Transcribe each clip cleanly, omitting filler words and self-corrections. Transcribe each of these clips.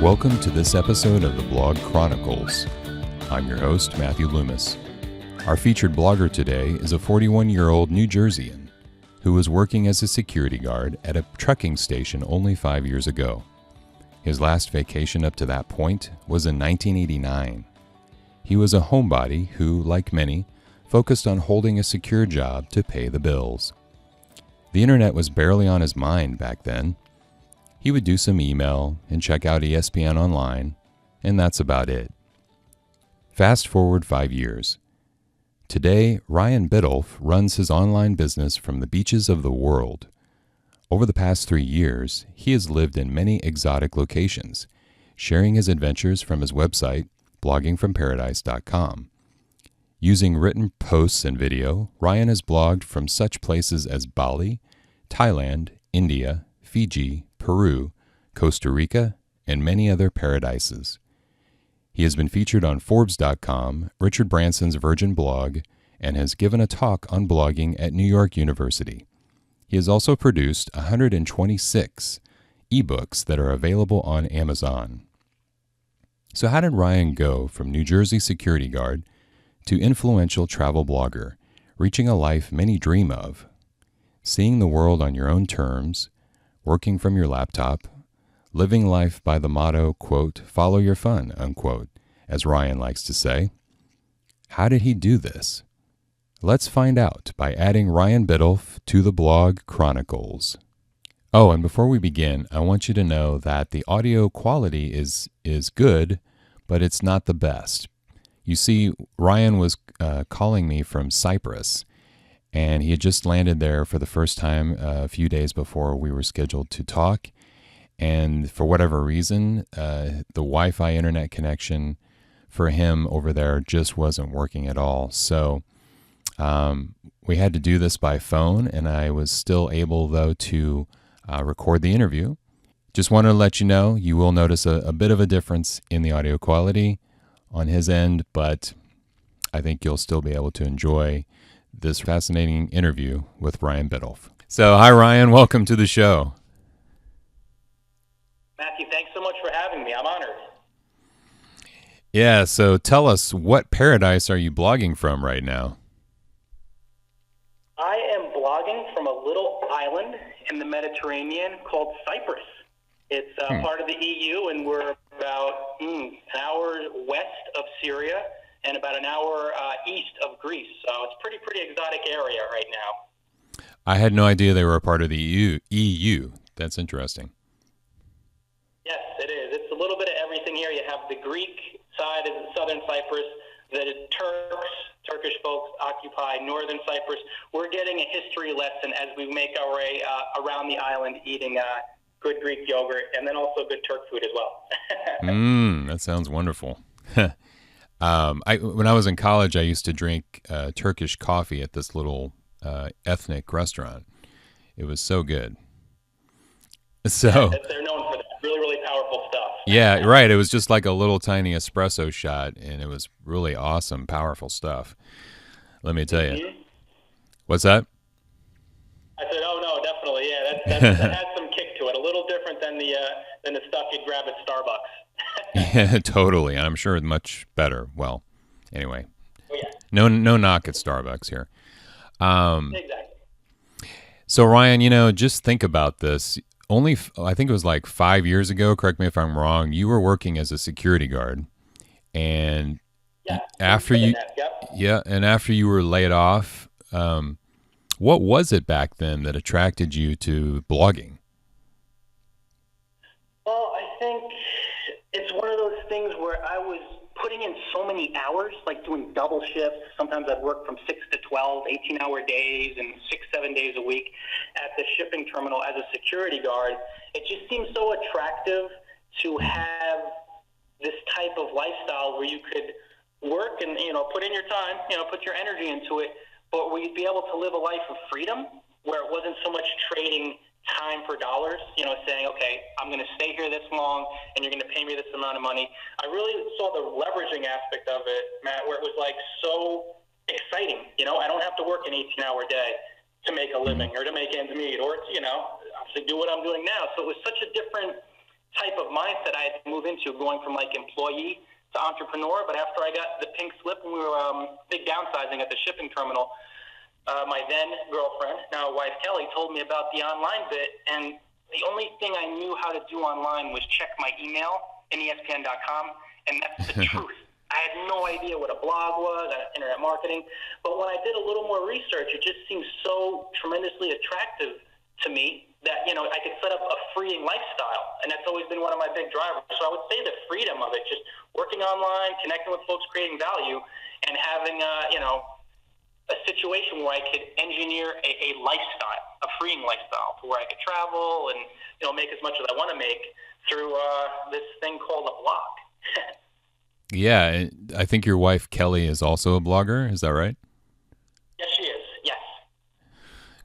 Welcome to this episode of the Blog Chronicles. I'm your host, Matthew Loomis. Our featured blogger today is a 41-year-old New Jerseyan who was working as a security guard at a trucking station only 5 years ago. His last vacation up to that point was in 1989. He was a homebody who, like many, focused on holding a secure job to pay the bills. The internet was barely on his mind back then. He would do some email and check out ESPN online, and that's about it. Fast forward 5 years. Today, Ryan Biddulph runs his online business from the beaches of the world. Over the past 3 years, he has lived in many exotic locations, sharing his adventures from his website, bloggingfromparadise.com. Using written posts and video, Ryan has blogged from such places as Bali, Thailand, India, Fiji, Peru, Costa Rica, and many other paradises. He has been featured on Forbes.com, Richard Branson's Virgin blog, and has given a talk on blogging at New York University. He has also produced 126 ebooks that are available on Amazon. So how did Ryan go from New Jersey security guard to influential travel blogger, reaching a life many dream of? Seeing the world on your own terms, working from your laptop, living life by the motto, quote, follow your fun, unquote, as Ryan likes to say. How did he do this? Let's find out by adding Ryan Biddulph to the Blog Chronicles. Oh, and before we begin, I want you to know that the audio quality is good, but it's not the best. You see, Ryan was calling me from Cyprus, and he had just landed there for the first time a few days before we were scheduled to talk. And for whatever reason, the Wi-Fi internet connection for him over there just wasn't working at all. So we had to do this by phone, and I was still able, though, to record the interview. Just wanted to let you know, you will notice a bit of a difference in the audio quality on his end, but I think you'll still be able to enjoy this fascinating interview with Ryan Biddulph. So, hi Ryan, welcome to the show. Matthew, thanks so much for having me. I'm honored. Yeah, so tell us, what paradise are you blogging from right now? I am blogging from a little island in the Mediterranean called Cyprus. It's part of the EU, and we're about an hour west of Syria and about an hour east of Greece. So it's pretty exotic area right now. I had no idea they were a part of the EU. That's interesting. Yes, it is. It's a little bit of everything here. You have the Greek side of southern Cyprus. The Turkish folks occupy northern Cyprus. We're getting a history lesson as we make our way around the island, eating good Greek yogurt and then also good Turk food as well. That sounds wonderful. When I was in college, I used to drink Turkish coffee at this little ethnic restaurant. It was so good. So they're known for that. Really powerful stuff. Yeah, right. It was just like a little tiny espresso shot, and it was really awesome, powerful stuff. Let me tell you. What's that? I said, oh no, definitely, yeah. That had some kick to it. A little different than the stuff you'd grab at Starbucks. Yeah, totally. I'm sure it's much better. Well, anyway, oh, yeah. No knock at Starbucks here. Exactly. So Ryan, just think about this. I think it was like 5 years ago, correct me if I'm wrong, you were working as a security guard, and after you were laid off, what was it back then that attracted you to blogging? Well, I think it's one of those things where I was putting in so many hours, like doing double shifts. Sometimes I'd work from 6 to 12, 18-hour days and 6-7 days a week at the shipping terminal as a security guard. It just seemed so attractive to have this type of lifestyle where you could work and, put in your time, put your energy into it, but where you'd be able to live a life of freedom where it wasn't so much trading time for dollars, saying, okay, I'm going to stay here this long and you're going to pay me this amount of money. I really saw the leveraging aspect of it, Matt, where it was like so exciting. I don't have to work an 18-hour day to make a living or to make ends meet or, obviously do what I'm doing now. So it was such a different type of mindset I had to move into, going from like employee to entrepreneur. But after I got the pink slip when we were big downsizing at the shipping terminal, my then girlfriend, now wife Kelly, told me about the online bit, and the only thing I knew how to do online was check my email in ESPN.com, and that's the truth. I had no idea what a blog was, internet marketing, but when I did a little more research, it just seemed so tremendously attractive to me that, you know, I could set up a freeing lifestyle, and that's always been one of my big drivers. So I would say the freedom of it, just working online, connecting with folks, creating value, and having, a situation where I could engineer a lifestyle, a freeing lifestyle, to where I could travel and, you know, make as much as I want to make through this thing called a blog. Yeah, I think your wife Kelly is also a blogger. Is that right? Yes, she is. Yes.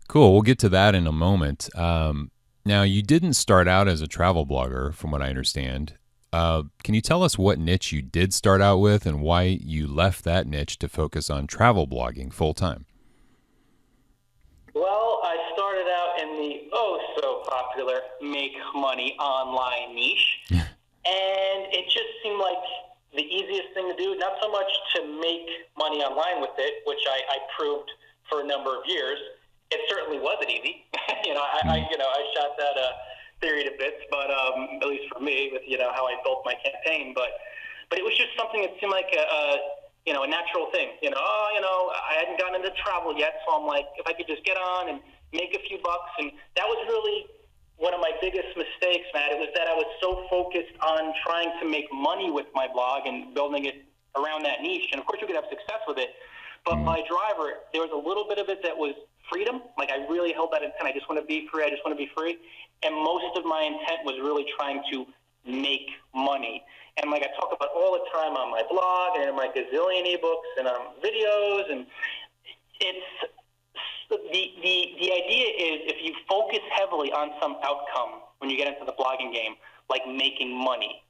Cool. We'll get to that in a moment. Now, you didn't start out as a travel blogger, from what I understand. Can you tell us what niche you did start out with and why you left that niche to focus on travel blogging full time? Well, I started out in the popular make money online niche, and it just seemed like the easiest thing to do. Not so much to make money online with it, which I proved for a number of years. It certainly wasn't easy. I shot that theory to bits, but at least for me, with how I built my campaign. But it was just something that seemed like a natural thing. I hadn't gotten into travel yet, so I'm like, if I could just get on and make a few bucks, and that was really one of my biggest mistakes, Matt. It was that I was so focused on trying to make money with my blog and building it around that niche. And of course, you could have success with it. But my driver, there was a little bit of it that was freedom. Like, I really held that intent. I just want to be free. I just want to be free. And most of my intent was really trying to make money. And like I talk about all the time on my blog and in my gazillion ebooks and videos, and it's the idea is, if you focus heavily on some outcome when you get into the blogging game, like making money,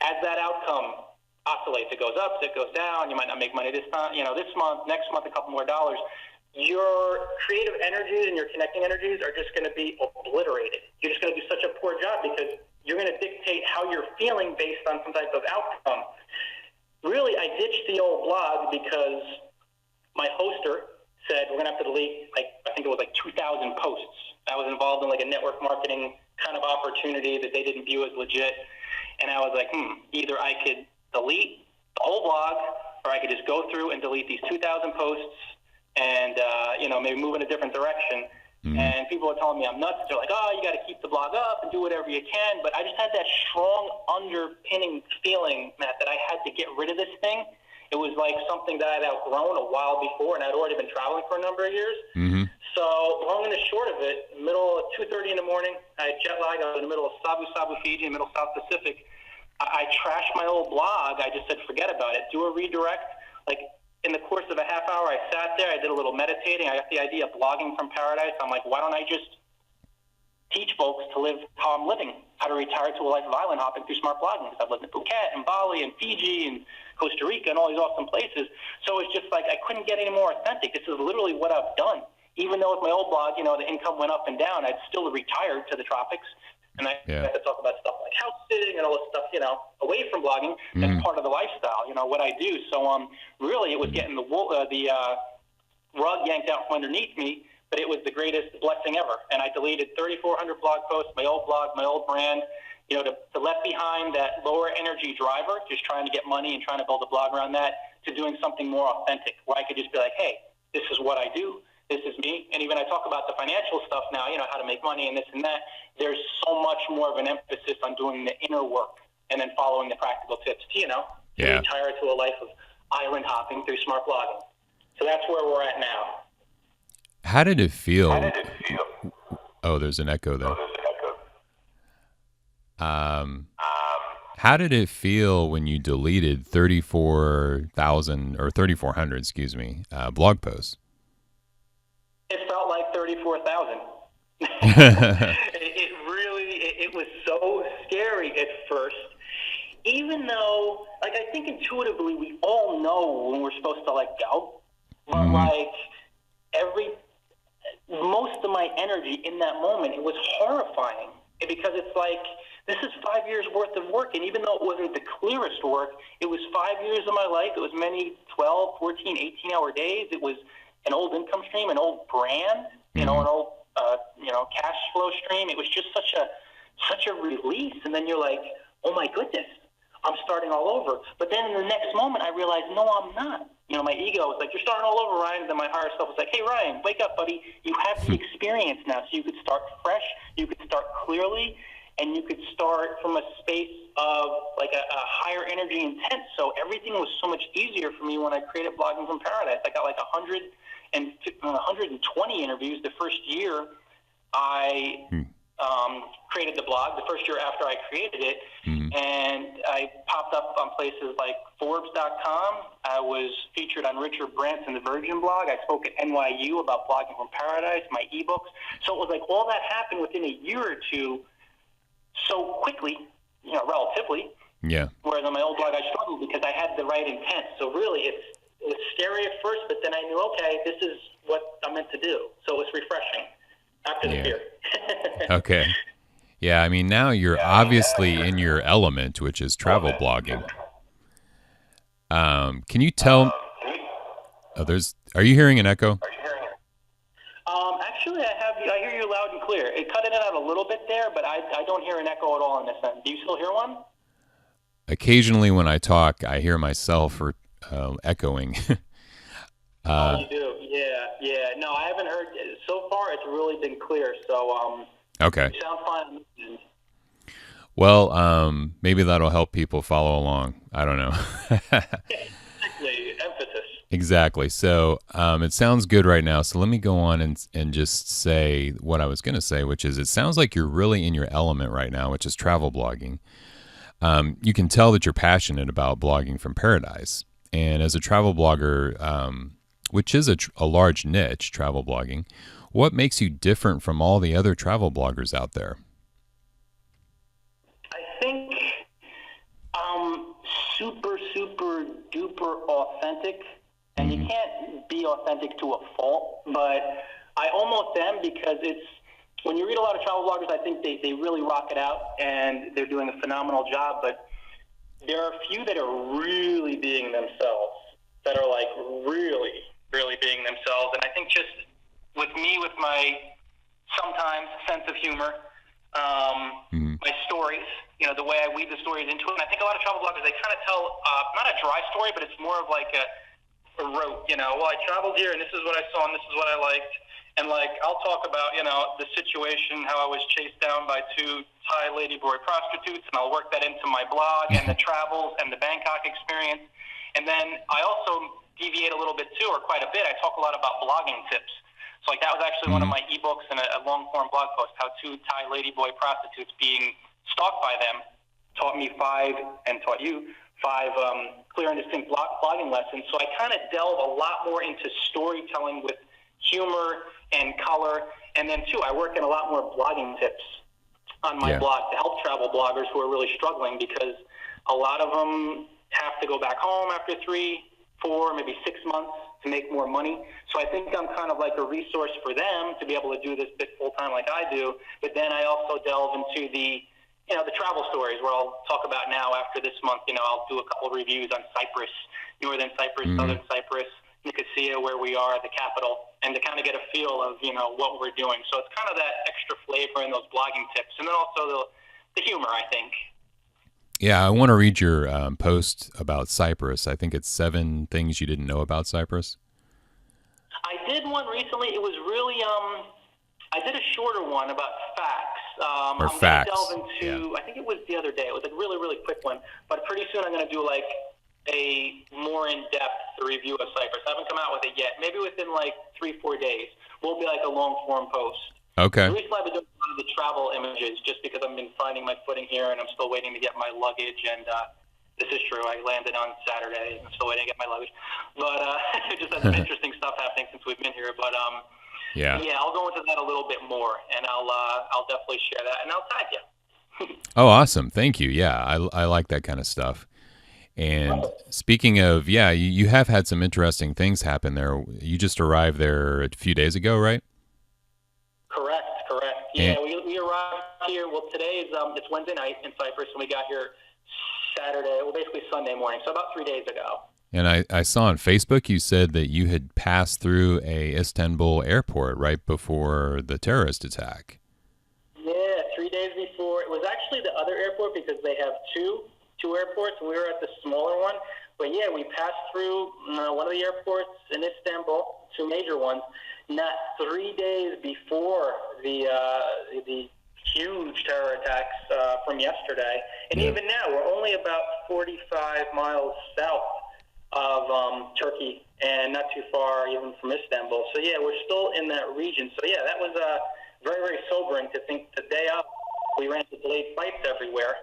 as that outcome oscillates, it goes up, it goes down, you might not make money this time, this month, next month, a couple more dollars, your creative energies and your connecting energies are just going to be obliterated. You're just going to do such a poor job because you're going to dictate how you're feeling based on some type of outcome. Really, I ditched the old blog because my hoster said we're going to have to delete, I think it was 2,000 posts. I was involved in a network marketing kind of opportunity that they didn't view as legit. And I was like, either I could delete the whole blog, or I could just go through and delete these 2,000 posts and, maybe move in a different direction. Mm-hmm. And people are telling me I'm nuts. They're like, you got to keep the blog up and do whatever you can. But I just had that strong underpinning feeling, Matt, that I had to get rid of this thing. It was like something that I'd outgrown a while before, and I'd already been traveling for a number of years. Mm-hmm. So long and the short of it, middle of 2:30 in the morning, I had jet lag. I was in the middle of Sabu, Fiji, middle South Pacific. I trashed my old blog. I just said, forget about it. Do a redirect. In the course of a half hour, I sat there. I did a little meditating. I got the idea of blogging from paradise. I'm like, why don't I just teach folks to live how I'm living, how to retire to a life of island hopping through smart blogging? Because I've lived in Phuket and Bali and Fiji and Costa Rica and all these awesome places. So it's just I couldn't get any more authentic. This is literally what I've done. Even though with my old blog, the income went up and down, I'd still retired to the tropics. And I had to talk about stuff like house sitting and all this stuff, away from blogging. That's part of the lifestyle, what I do. So really it was getting the rug yanked out from underneath me, but it was the greatest blessing ever. And I deleted 3,400 blog posts, my old blog, my old brand, to let behind that lower energy driver, just trying to get money and trying to build a blog around that, to doing something more authentic, where I could just be like, hey, this is what I do. This is me. And even I talk about the financial stuff now, how to make money and this and that. There's so much more of an emphasis on doing the inner work and then following the practical tips to retire to a life of island hopping through smart blogging. So that's where we're at now. How did it feel? Oh, there's an echo there. How did it feel when you deleted 34,000 or 3,400, blog posts? It felt like 34,000. It was so scary at first, even though, I think intuitively we all know when we're supposed to let go, but most of my energy in that moment, it was horrifying, because it's this is 5 years worth of work. And even though it wasn't the clearest work, it was 5 years of my life. It was many 12, 14, 18-hour days. It was an old income stream, an old brand, an old, cash flow stream. It was just such a release. And then you're like, oh my goodness, I'm starting all over. But then in the next moment, I realized, no, I'm not. My ego was like, you're starting all over, Ryan. And then my higher self was like, hey, Ryan, wake up, buddy. You have the experience now. So you could start fresh. You could start clearly. And you could start from a space of like a higher energy intent. So everything was so much easier for me when I created Blogging from Paradise. I got like 120 interviews the first year I created the blog, the first year after I created it. And I popped up on places like Forbes.com. I was featured on Richard Branson, the Virgin blog. I spoke at NYU about Blogging from Paradise, my ebooks. So it was like all that happened within a year or two so quickly, relatively. Yeah. Whereas on my old blog, I struggled because I had the right intent. So really, it was scary at first, but then I knew, okay, this is what I'm meant to do. So it was refreshing after the fear. Okay. Yeah, I mean, now you're obviously in your element, which is travel blogging. Can you tell? Are you hearing an echo? Actually, I hear you loud and clear. It cut in and out a little bit there, but I don't hear an echo at all on this end. Do you still hear one? Occasionally, when I talk, I hear myself echoing. Oh, you do? Yeah. No, I haven't heard. So far, it's really been clear. So, okay. You sound fine. Well, maybe that'll help people follow along. I don't know. Emphasis. Exactly. So it sounds good right now. So let me go on and just say what I was going to say, which is it sounds like you're really in your element right now, which is travel blogging. You can tell that you're passionate about blogging from paradise. And as a travel blogger, which is a large niche, travel blogging, what makes you different from all the other travel bloggers out there? I think super, super duper authentic. And you can't be authentic to a fault, but I almost am because when you read a lot of travel bloggers, I think they really rock it out and they're doing a phenomenal job, but there are a few that are really being themselves, that are like really, really being themselves. And I think just with me, with my sometimes sense of humor, my stories, the way I weave the stories into it. And I think a lot of travel bloggers, they kind of tell, not a dry story, but it's more of like a rote, well, I traveled here and this is what I saw and this is what I liked. And like, I'll talk about, the situation, how I was chased down by 2 Thai ladyboy prostitutes, and I'll work that into my blog and the travels and the Bangkok experience. And then I also deviate a little bit too, or quite a bit. I talk a lot about blogging tips. So like that was actually one of my ebooks and a long form blog post, how 2 Thai ladyboy prostitutes being stalked by them taught me 5 and taught you 5 clear and distinct blogging lessons. So I kind of delve a lot more into storytelling with humor and color. And then, too, I work in a lot more blogging tips on my blog to help travel bloggers who are really struggling, because a lot of them have to go back home after 3, 4, maybe 6 months to make more money. So I think I'm kind of like a resource for them to be able to do this bit full-time like I do. But then I also delve into the travel stories, where I'll talk about now after this month, I'll do a couple reviews on Cyprus, northern Cyprus, southern Cyprus, Nicosia, where we are, the capital, and to kind of get a feel of, what we're doing. So it's kind of that extra flavor in those blogging tips. And then also the humor, I think. Yeah, I want to read your post about Cyprus. I think it's 7 things you didn't know about Cyprus. I did one recently. It was really, I did a shorter one about facts. I'm going to delve into, I think it was the other day. It was a really, really quick one. But pretty soon I'm going to do like a more in-depth review of Cyprus. I haven't come out with it yet. Maybe within like 3-4 days. Will be like a long-form post. Okay. Recently I've been doing a lot of the travel images just because I've been finding my footing here and I'm still waiting to get my luggage. And this is true. I landed on Saturday. I'm still waiting to get my luggage. But it just has some interesting stuff happening since we've been here. But yeah, I'll go into that a little bit more, and I'll definitely share that, and I'll tag you. Oh, awesome. Thank you. Yeah, I like that kind of stuff. And speaking of, you have had some interesting things happen there. You just arrived there a few days ago, right? Correct. Yeah, we arrived here. Well, today is it's Wednesday night in Cyprus, and we got here Saturday. Well, basically Sunday morning. So about 3 days ago. And I saw on Facebook you said that you had passed through a Istanbul airport right before the terrorist attack. Yeah, 3 days before. It was actually the other airport because they have two airports, and we were at the smaller one. But yeah, we passed through one of the airports in Istanbul, two major ones, not 3 days before the huge terror attacks from yesterday. And even now, we're only about 45 miles south of Turkey and not too far even from Istanbul. So yeah, we're still in that region. So yeah, that was very, very sobering to think the day up we ran into delayed flights everywhere.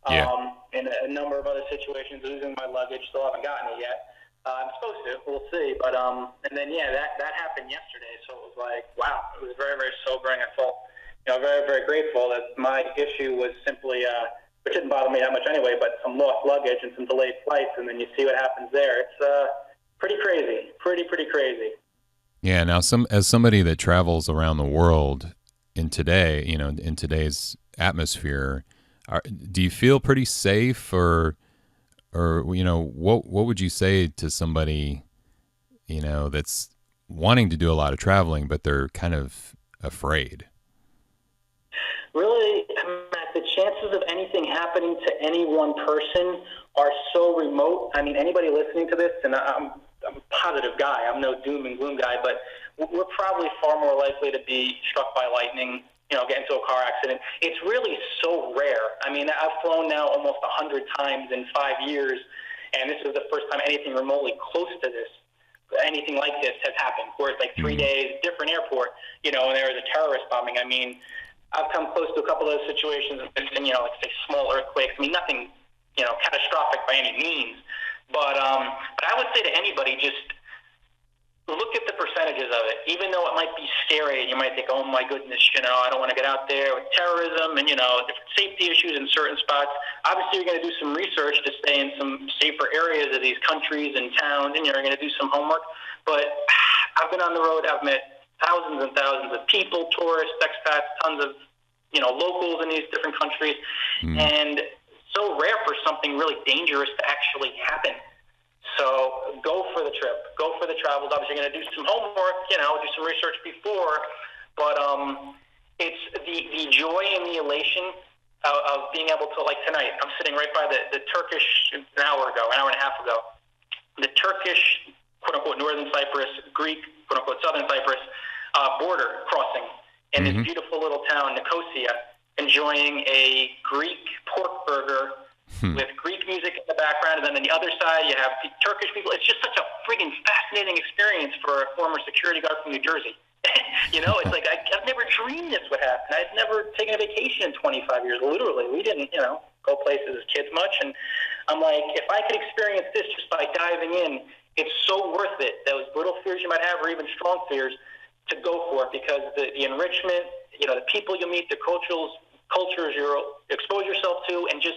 And a number of other situations, losing my luggage, still haven't gotten it yet. I'm supposed to, we'll see. But and then yeah, that happened yesterday. So it was like, wow, it was very, very sobering. I felt very, very grateful that my issue was simply which didn't bother me that much anyway, but some lost luggage and some delayed flights, and then you see what happens there. It's pretty crazy, pretty crazy. Yeah. Now, as somebody that travels around the world in today's atmosphere, do you feel pretty safe, or what would you say to somebody that's wanting to do a lot of traveling, but they're kind of afraid? Really, Matt, the chances of anything happening to any one person are so remote. I mean, anybody listening to this, and I'm a positive guy, I'm no doom and gloom guy, but we're probably far more likely to be struck by lightning, get into a car accident. It's really so rare. I mean, I've flown now almost 100 times in 5 years, and this is the first time anything remotely close to this, anything like this has happened, where it's like 3 days, different airport, and there was a terrorist bombing. I mean, I've come close to a couple of those situations, and like say small earthquakes. I mean, nothing, catastrophic by any means. But I would say to anybody, just look at the percentages of it. Even though it might be scary, and you might think, oh my goodness, I don't want to get out there with terrorism and different safety issues in certain spots. Obviously, you're going to do some research to stay in some safer areas of these countries and towns, and you're going to do some homework. But I've been on the road. I've met thousands and thousands of people, tourists, expats, tons of locals in these different countries, and so rare for something really dangerous to actually happen. So go for the trip, go for the travels. Obviously, you're going to do some homework, do some research before, but it's the joy and the elation of being able to, like tonight, I'm sitting right by the Turkish, an hour and a half ago, the Turkish, quote-unquote, northern Cyprus, Greek, quote-unquote, southern Cyprus, border crossing in this beautiful little town, Nicosia, enjoying a Greek pork burger with Greek music in the background, and then on the other side you have the Turkish people. It's just such a friggin' fascinating experience for a former security guard from New Jersey. It's like I've never dreamed this would happen. I've never taken a vacation in 25 years, literally. We didn't, go places as kids much, and I'm like, if I could experience this just by diving in, it's so worth it. Those brittle fears you might have, or even strong fears, to go for it, because the enrichment, the people you meet, the cultures you'll expose yourself to, and just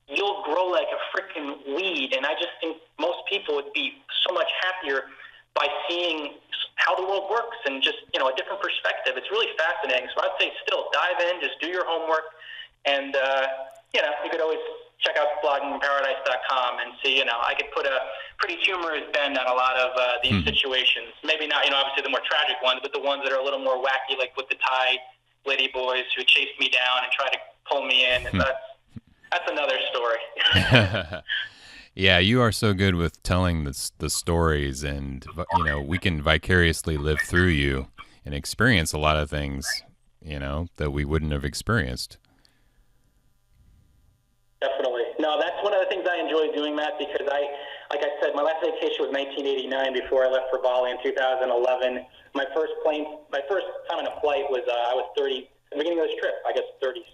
you'll grow like a freaking weed. And I just think most people would be so much happier by seeing how the world works and just, a different perspective. It's really fascinating. So I'd say still dive in, just do your homework, and, you could always check out bloggingparadise.com and see, I could put a pretty humorous bend on a lot of these situations. Maybe not, obviously the more tragic ones, but the ones that are a little more wacky, like with the Thai lady boys who chased me down and tried to pull me in. And that's another story. Yeah, you are so good with telling the stories, and we can vicariously live through you and experience a lot of things, that we wouldn't have experienced. Definitely. No, that's one of the things I enjoy doing, Matt, because like I said, my last vacation was 1989 before I left for Bali in 2011. My first time on a flight was, I was 30, at the beginning of this trip, I guess 36.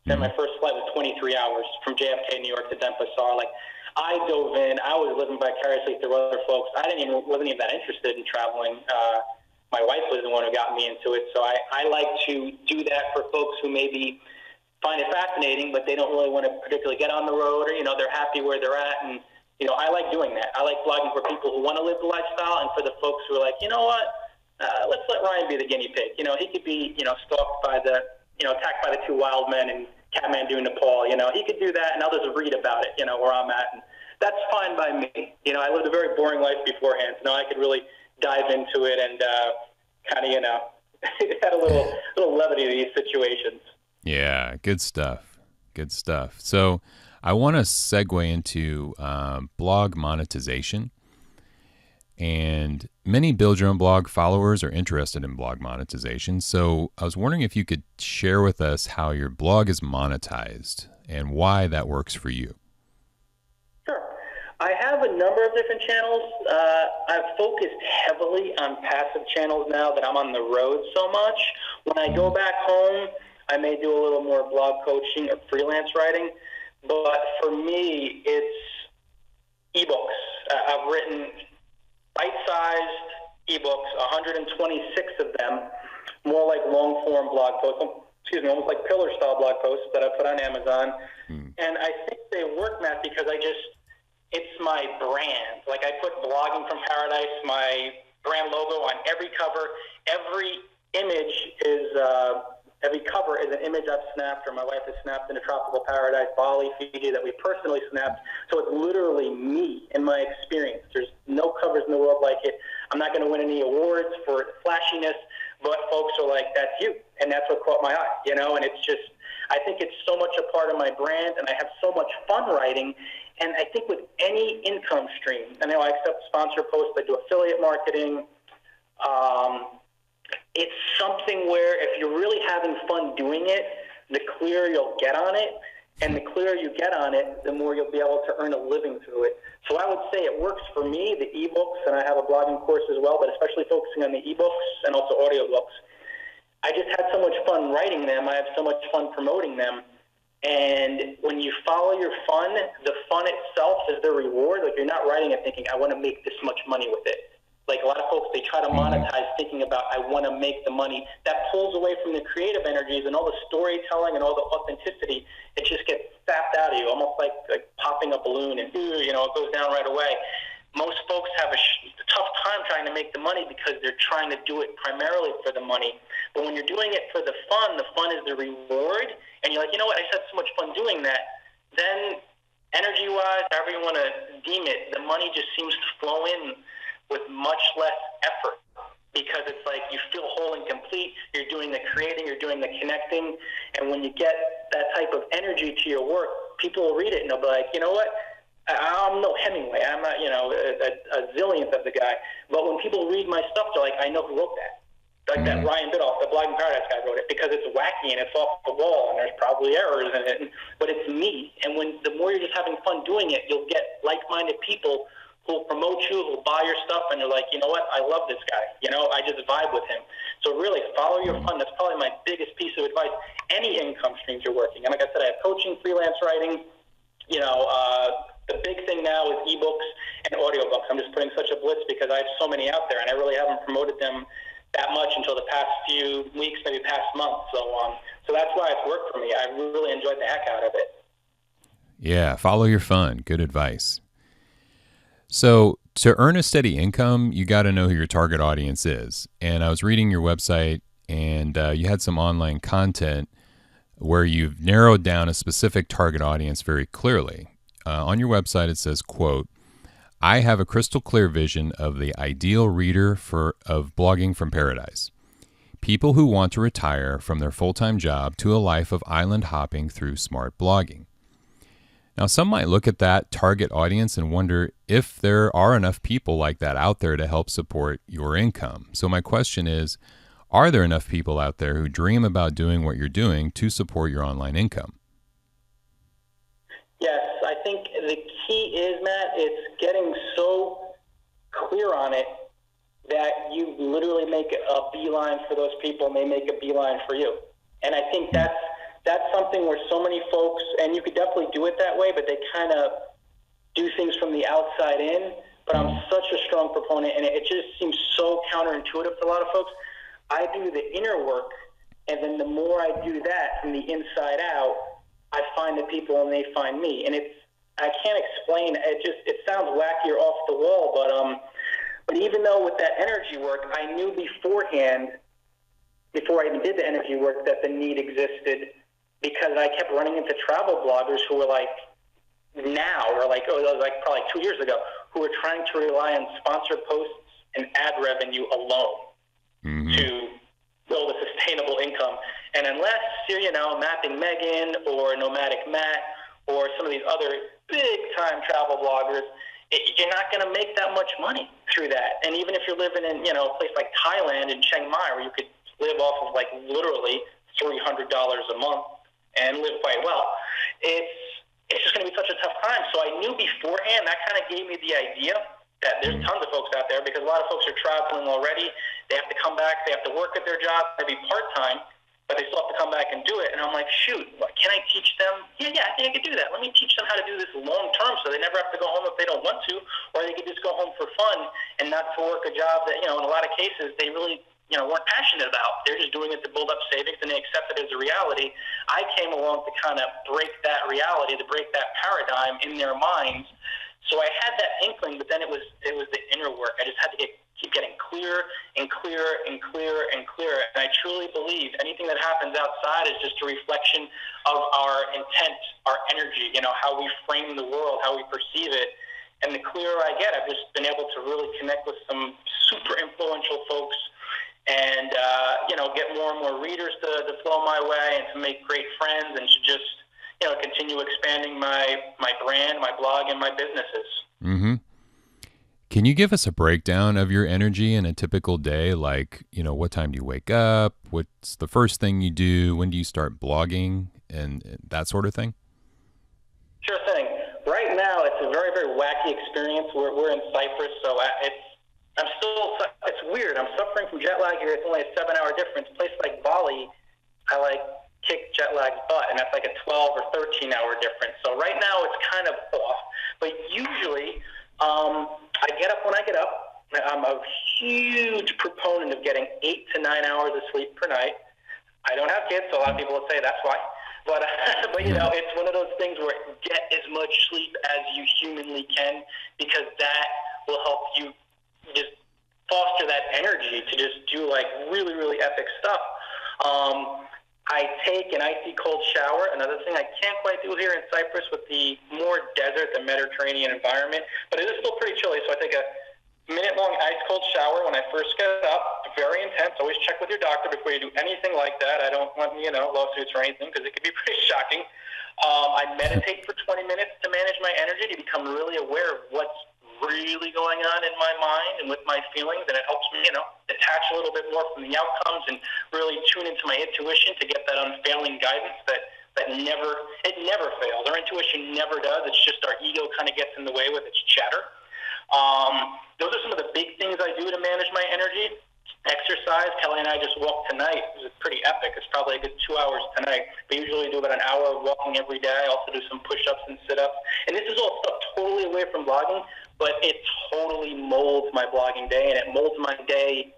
And my first flight was 23 hours from JFK, New York to Denpasar. Like, I dove in. I was living vicariously through other folks. I wasn't even that interested in traveling. My wife was the one who got me into it. So I like to do that for folks who maybe find it fascinating, but they don't really want to particularly get on the road, or, they're happy where they're at. And, I like doing that. I like blogging for people who want to live the lifestyle, and for the folks who are like, let's let Ryan be the guinea pig. He could be, stalked by the attacked by the two wild men in Kathmandu, Nepal. He could do that, and others would read about it, where I'm at. And that's fine by me. I lived a very boring life beforehand, so now I could really dive into it and kind of, add a little levity to these situations. Yeah, good stuff. Good stuff. So I want to segue into blog monetization. And many Build Your Own Blog followers are interested in blog monetization. So I was wondering if you could share with us how your blog is monetized and why that works for you. Sure. I have a number of different channels. I've focused heavily on passive channels now that I'm on the road so much. When I go back home, I may do a little more blog coaching or freelance writing. But for me, it's ebooks. I've written bite-sized ebooks, 126 of them, more like long-form blog posts, almost like pillar-style blog posts that I put on Amazon. And I think they work, Matt, because it's my brand. Like, I put Blogging from Paradise, my brand logo, on every cover. Every cover is an image I've snapped or my wife has snapped in a tropical paradise, Bali, Fiji, that we personally snapped. So it's literally me and my experience. There's no covers in the world like it. I'm not going to win any awards for flashiness, but folks are like, that's you. And that's what caught my eye, and it's just, I think it's so much a part of my brand, and I have so much fun writing. And I think with any income stream, I know I accept sponsor posts, I do affiliate marketing. It's something where if you're really having fun doing it, the clearer you'll get on it. And the clearer you get on it, the more you'll be able to earn a living through it. So I would say it works for me, the ebooks, and I have a blogging course as well, but especially focusing on the ebooks and also audiobooks. I just had so much fun writing them. I have so much fun promoting them. And when you follow your fun, the fun itself is the reward. Like, you're not writing it thinking, I want to make this much money with it. Like, a lot of folks, they try to monetize thinking about, I want to make the money. That pulls away from the creative energies and all the storytelling and all the authenticity. It just gets sapped out of you, almost like popping a balloon and, it goes down right away. Most folks have a tough time trying to make the money because they're trying to do it primarily for the money. But when you're doing it for the fun is the reward. And you're like, you know what, I just had so much fun doing that. Then energy-wise, however you want to deem it, the money just seems to flow in with much less effort, because it's like you feel whole and complete. You're doing the creating, you're doing the connecting, and when you get that type of energy to your work, people will read it and they'll be like, you know what, I'm no Hemingway, I'm not, a zillionth of the guy, but when people read my stuff, they're like, I know who wrote that. Like that Ryan Biddulph, the Blogging Paradise guy, wrote it, because it's wacky and it's off the wall and there's probably errors in it, but it's me. And the more you're just having fun doing it, you'll get like-minded people who'll promote you, who'll buy your stuff, and you're like, you know what, I love this guy. I just vibe with him. So really, follow your fun. That's probably my biggest piece of advice. Any income streams you're working. And like I said, I have coaching, freelance writing. The big thing now is ebooks and audiobooks. I'm just putting such a blitz because I have so many out there, and I really haven't promoted them that much until the past few weeks, maybe past month. So that's why it's worked for me. I really enjoyed the heck out of it. Yeah, follow your fun. Good advice. So to earn a steady income, you got to know who your target audience is. And I was reading your website, and you had some online content where you've narrowed down a specific target audience very clearly. On your website, it says, quote, I have a crystal clear vision of the ideal reader of Blogging from Paradise. People who want to retire from their full-time job to a life of island hopping through smart blogging. Now, some might look at that target audience and wonder if there are enough people like that out there to help support your income. So my question is, are there enough people out there who dream about doing what you're doing to support your online income? Yes, I think the key is, Matt, it's getting so clear on it that you literally make a beeline for those people, and they make a beeline for you. And I think that's something where so many folks, and you could definitely do it that way, but they kind of do things from the outside in. But I'm such a strong proponent, and it just seems so counterintuitive to a lot of folks. I do the inner work, and then the more I do that from the inside out, I find the people and they find me. And I can't explain, it sounds wacky or off the wall, but even though with that energy work, I knew beforehand before I even did the energy work, that the need existed, because I kept running into travel bloggers who were like now, or like, oh, that was like probably 2 years ago, who were trying to rely on sponsored posts and ad revenue alone to build a sustainable income. And unless you're, Mapping Megan or Nomadic Matt or some of these other big-time travel bloggers, you're not going to make that much money through that. And even if you're living in, a place like Thailand and Chiang Mai, where you could live off of like literally $300 a month and live quite well, it's just going to be such a tough time. So I knew beforehand. That kind of gave me the idea that there's tons of folks out there, because a lot of folks are traveling already. They have to come back. They have to work at their job, maybe part-time, but they still have to come back and do it. And I'm like, shoot, can I teach them? Yeah, I think I could do that. Let me teach them how to do this long-term, so they never have to go home if they don't want to, or they could just go home for fun and not to work a job that, in a lot of cases, they really weren't passionate about. They're just doing it to build up savings, and they accept it as a reality. I came along to kind of break that reality, to break that paradigm in their minds. So I had that inkling, but then it was the inner work. I just had to keep getting clearer and clearer and clearer and clearer. And I truly believe anything that happens outside is just a reflection of our intent, our energy, how we frame the world, how we perceive it. And the clearer I get, I've just been able to really connect with some super influential folks, and get more and more readers to flow my way, and to make great friends, and to just continue expanding my brand, my blog, and my businesses. Mm-hmm. Can you give us a breakdown of your energy in a typical day? Like, what time do you wake up? What's the first thing you do? When do you start blogging, and that sort of thing? Sure thing. Right now, it's a very, very wacky experience. We're in Cyprus, so it's weird. I'm suffering from jet lag here. It's only a 7-hour difference. A place like Bali, I kick jet lag's butt, and that's like a 12 or 13-hour difference. So right now it's kind of off. But usually, I get up when I get up. I'm a huge proponent of getting 8 to 9 hours of sleep per night. I don't have kids, so a lot of people will say that's why. But it's one of those things where get as much sleep as you humanly can, because that will help you just foster that energy to just do like really, really epic stuff. I take an icy cold shower. Another thing I can't quite do here in Cyprus with the more desert, the Mediterranean environment, but it is still pretty chilly. So I take a minute-long ice cold shower when I first get up. Very intense. Always check with your doctor before you do anything like that. I don't want lawsuits or anything, because it could be pretty shocking. I meditate for 20 minutes to manage my energy, to become really aware of what's really going on in my mind and with my feelings, and it helps me, detach a little bit more from the outcomes and really tune into my intuition to get that unfailing guidance that never fails. Our intuition never does. It's just our ego kind of gets in the way with its chatter. Those are some of the big things I do to manage my energy. Exercise. Kelly and I just walked tonight. It was pretty epic. It's probably a good 2 hours tonight. We usually do about an hour of walking every day. I also do some push-ups and sit-ups. And this is all stuff totally away from blogging, but it totally molds my blogging day, and it molds my day.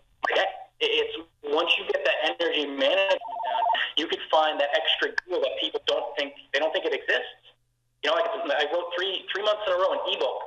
It's once you get that energy management down, you could find that extra gear that people don't think it exists. I wrote three months in a row an ebook.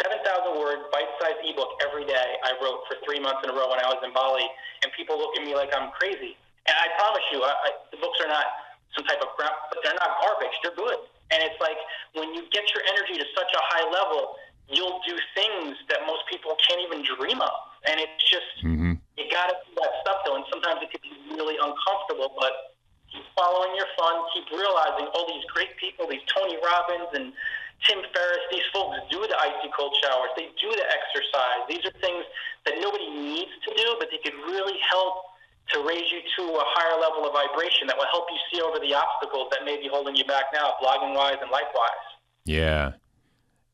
7,000 word bite-sized ebook every day I wrote for 3 months in a row when I was in Bali, and people look at me like I'm crazy. And I promise you, the books are not some type of crap, but they're not garbage. They're good. And it's like when you get your energy to such a high level, you'll do things that most people can't even dream of. And it's just, you got to do that stuff, though, and sometimes it can be really uncomfortable, but keep following your fun, keep realizing all these great people, these Tony Robbins and Tim Ferriss, these folks do the icy cold showers. They do the exercise. These are things that nobody needs to do, but they could really help to raise you to a higher level of vibration that will help you see over the obstacles that may be holding you back now, blogging-wise and life-wise. Yeah.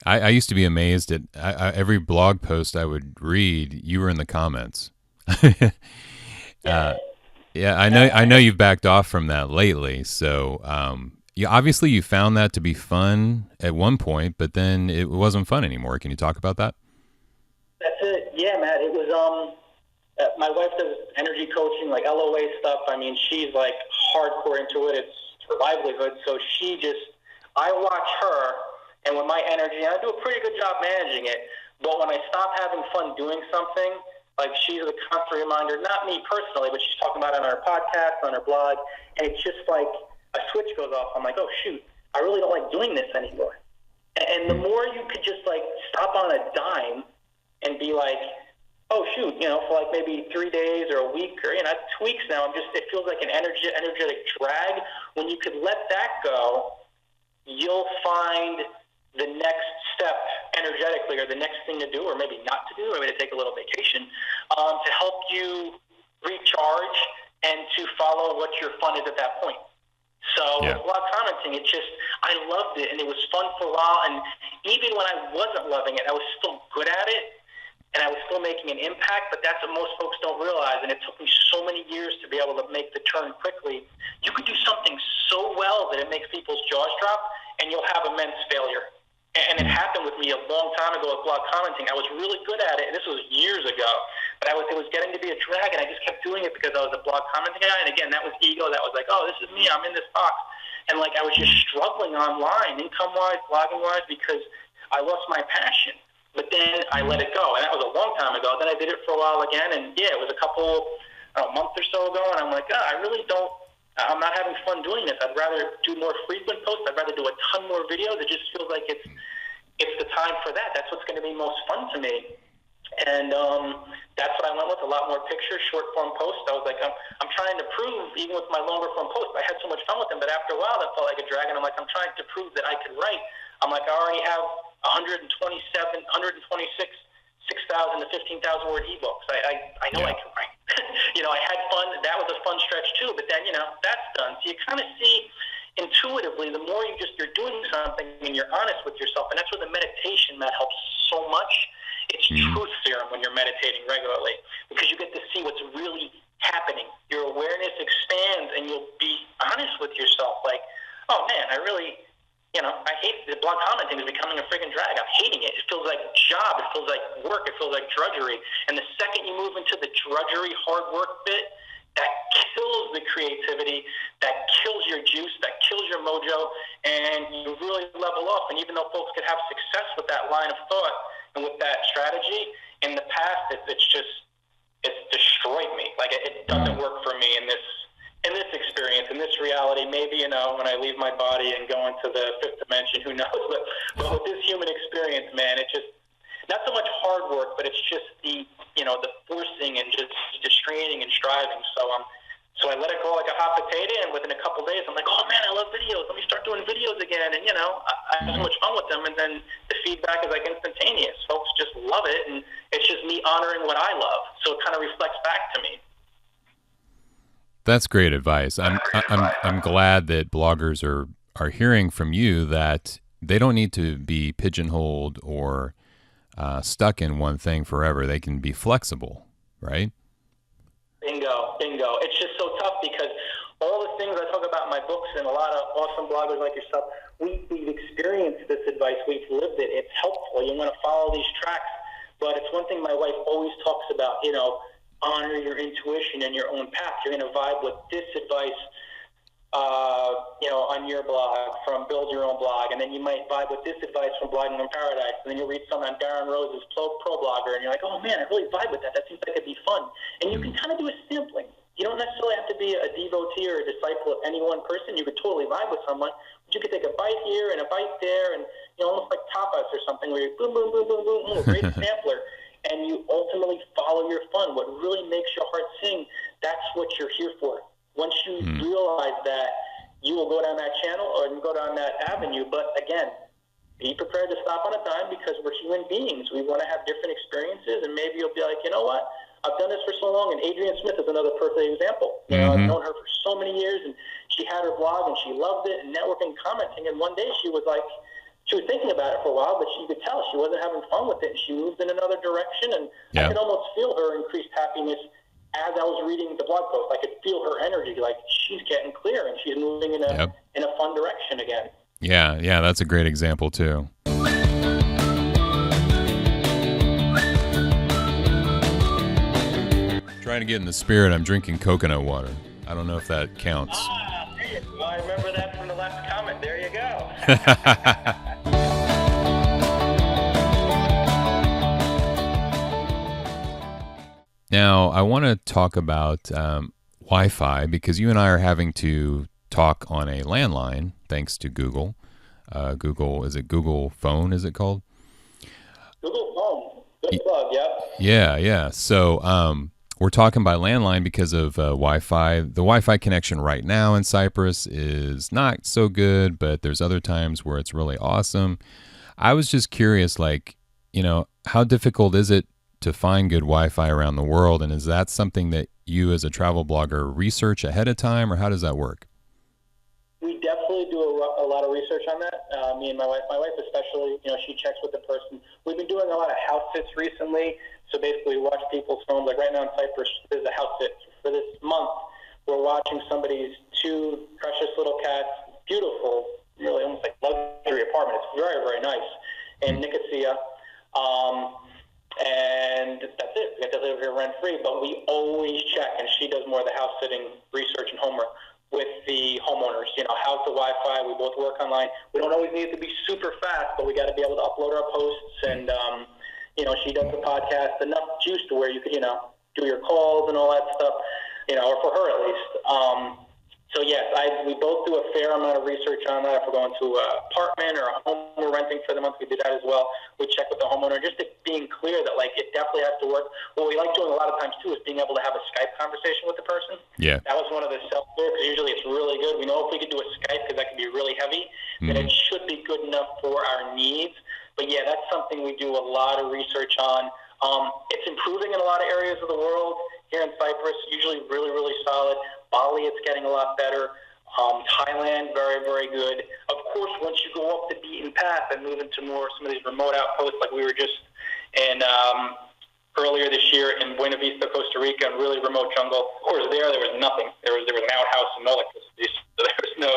I used to be amazed at every blog post I would read, you were in the comments. I know you've backed off from that lately, so obviously you found that to be fun at one point, but then it wasn't fun anymore. Can you talk about that? That's it. Yeah, Matt. It was my wife does energy coaching, like LOA stuff. I mean, she's like hardcore into it. It's her livelihood. So I watch her, and with my energy, I do a pretty good job managing it. But when I stop having fun doing something, Like, she's a constant reminder, not me personally, but she's talking about it on her podcast, on her blog, and it's just like a switch goes off. I'm like, oh, shoot, I really don't like doing this anymore. And the more you could just, like, stop on a dime and be like, oh, shoot, for like maybe 3 days or a week or, 2 weeks now, it feels like an energetic drag. When you could let that go, you'll find the next step energetically, or the next thing to do, or maybe not to do, or maybe to take a little vacation, to help you recharge and to follow what your fun is at that point. So with blog commenting, I loved it, and it was fun for a while, and even when I wasn't loving it, I was still good at it, and I was still making an impact, but that's what most folks don't realize, and it took me so many years to be able to make the turn quickly. You could do something so well that it makes people's jaws drop, and you'll have immense failure. And it happened with me a long time ago with blog commenting. I was really good at it, and this was years ago, but it was getting to be a drag, and I just kept doing it because I was a blog commenting guy, and again, that was ego. That was like, oh, this is me. I'm in this box. And, like, I was just struggling online, income-wise, blogging-wise, because I lost my passion. But then I let it go, and that was a long time ago. Then I did it for a while again, and, it was a month or so ago, and I'm like, I'm not having fun doing this. I'd rather do more frequent posts. I'd rather do a ton more videos. It just feels like it's the time for that. That's what's going to be most fun to me. And that's what I went with, a lot more pictures, short-form posts. I was like, I'm trying to prove, even with my longer-form posts, I had so much fun with them, but after a while, that felt like a drag, and I'm like, I'm trying to prove that I could write. I'm like, I already have 6,000 to 15,000 word ebooks. I know I can write. I had fun. That was a fun stretch too, but then, that's done. So you kind of see intuitively, the more you're doing something and you're honest with yourself, and that's where the meditation, Matt, helps so much. It's truth serum when you're meditating regularly, because you get to see what's really happening. Your awareness expands, and you'll be honest with yourself. Like, oh man, I really, I hate the blog commenting is becoming a friggin' drag. I'm hating it. It feels like a job. It feels like work. It feels like drudgery. And the second you move into the drudgery, hard work bit, that kills the creativity, that kills your juice, that kills your mojo, and you really level off. And even though folks could have success with that line of thought and with that strategy, in the past, it's destroyed me. Like, it doesn't work for me in this experience, in this reality. Maybe, when I leave my body and go into the fifth dimension, who knows? But with this human experience, man, it's just not so much hard work, but it's just the forcing and just straining and striving. So I let it go like a hot potato, and within a couple days, I'm like, oh man, I love videos. Let me start doing videos again. And I have so much fun with them. And then the feedback is like instantaneous. Folks just love it, and it's just me honoring what I love. So it kind of reflects back to me. That's great advice. I'm glad that bloggers are hearing from you that they don't need to be pigeonholed or stuck in one thing forever. They can be flexible, right? Bingo. It's just so tough, because all the things I talk about in my books, and a lot of awesome bloggers like yourself, we've experienced this advice. We've lived it. It's helpful. You want to follow these tracks. But it's one thing my wife always talks about, honor your intuition and your own path. You're going to vibe with this advice, on your blog from Build Your Own Blog, and then you might vibe with this advice from Blogging in Paradise, and then you'll read something on Darren Rose's Pro Blogger, and you're like, oh man, I really vibe with that. That seems like it'd be fun. And you can kind of do a sampling. You don't necessarily have to be a devotee or a disciple of any one person. You could totally vibe with someone, but you could take a bite here and a bite there, and almost like tapas or something, where you boom, boom, boom, boom, boom, boom, great sampler. And you ultimately follow your fun. What really makes your heart sing, that's what you're here for. Once you realize that, you will go down that channel or you go down that avenue. But again, be prepared to stop on a dime, because we're human beings. We want to have different experiences, and maybe you'll be like, you know what? I've done this for so long. And Adrienne Smith is another perfect example. I've known her for so many years, and she had her blog, and she loved it, and networking, commenting. And one day she was thinking about it for a while, but she could tell she wasn't having fun with it. She moved in another direction, and I could almost feel her increased happiness as I was reading the blog post. I could feel her energy, like she's getting clear and she's moving in a fun direction again. Yeah, that's a great example too. Trying to get in the spirit, I'm drinking coconut water. I don't know if that counts. Well, I remember that from the last comment. There you go. Now, I want to talk about Wi-Fi because you and I are having to talk on a landline thanks to Google. Google, is it Google Phone? Is it called? Google Home. Y- Good plug, yep. Yeah, yeah. So we're talking by landline because of Wi-Fi. The Wi-Fi connection right now in Cyprus is not so good, but there's other times where it's really awesome. I was just curious, like, how difficult is it to find good Wi-Fi around the world, and is that something that you, as a travel blogger, research ahead of time, or how does that work? We definitely do a lot of research on that. Me and my wife especially, she checks with the person. We've been doing a lot of house sits recently. So basically, we watch people's homes. Like right now in Cyprus, there's a house sit for this month. We're watching somebody's two precious little cats, beautiful, really almost like luxury apartment. It's very, very nice in Nicosia. And that's it. We get to live here rent free, but we always check, and she does more of the house sitting research and homework with the homeowners. How's the Wi-Fi? We both work online. We don't always need it to be super fast, but we got to be able to upload our posts. And she does the podcast enough juice to where you could do your calls and all that stuff. Or for her at least. So yes, we both do a fair amount of research on that. If we're going to an apartment or a home we're renting for the month, we do that as well. We check with the homeowner, just being clear that it definitely has to work. What we like doing a lot of times too is being able to have a Skype conversation with the person. Yeah. That was one of the self-care, because usually it's really good. We know if we could do a Skype, because that can be really heavy, then it should be good enough for our needs. But yeah, that's something we do a lot of research on. It's improving in a lot of areas of the world. Here in Cyprus, usually really, really solid. Bali, it's getting a lot better. Thailand, very, very good. Of course, once you go up the beaten path and move into some of these remote outposts, like we were just in earlier this year in Buena Vista, Costa Rica, in really remote jungle. Of course, there was nothing. There was an outhouse and no electricity, so there was no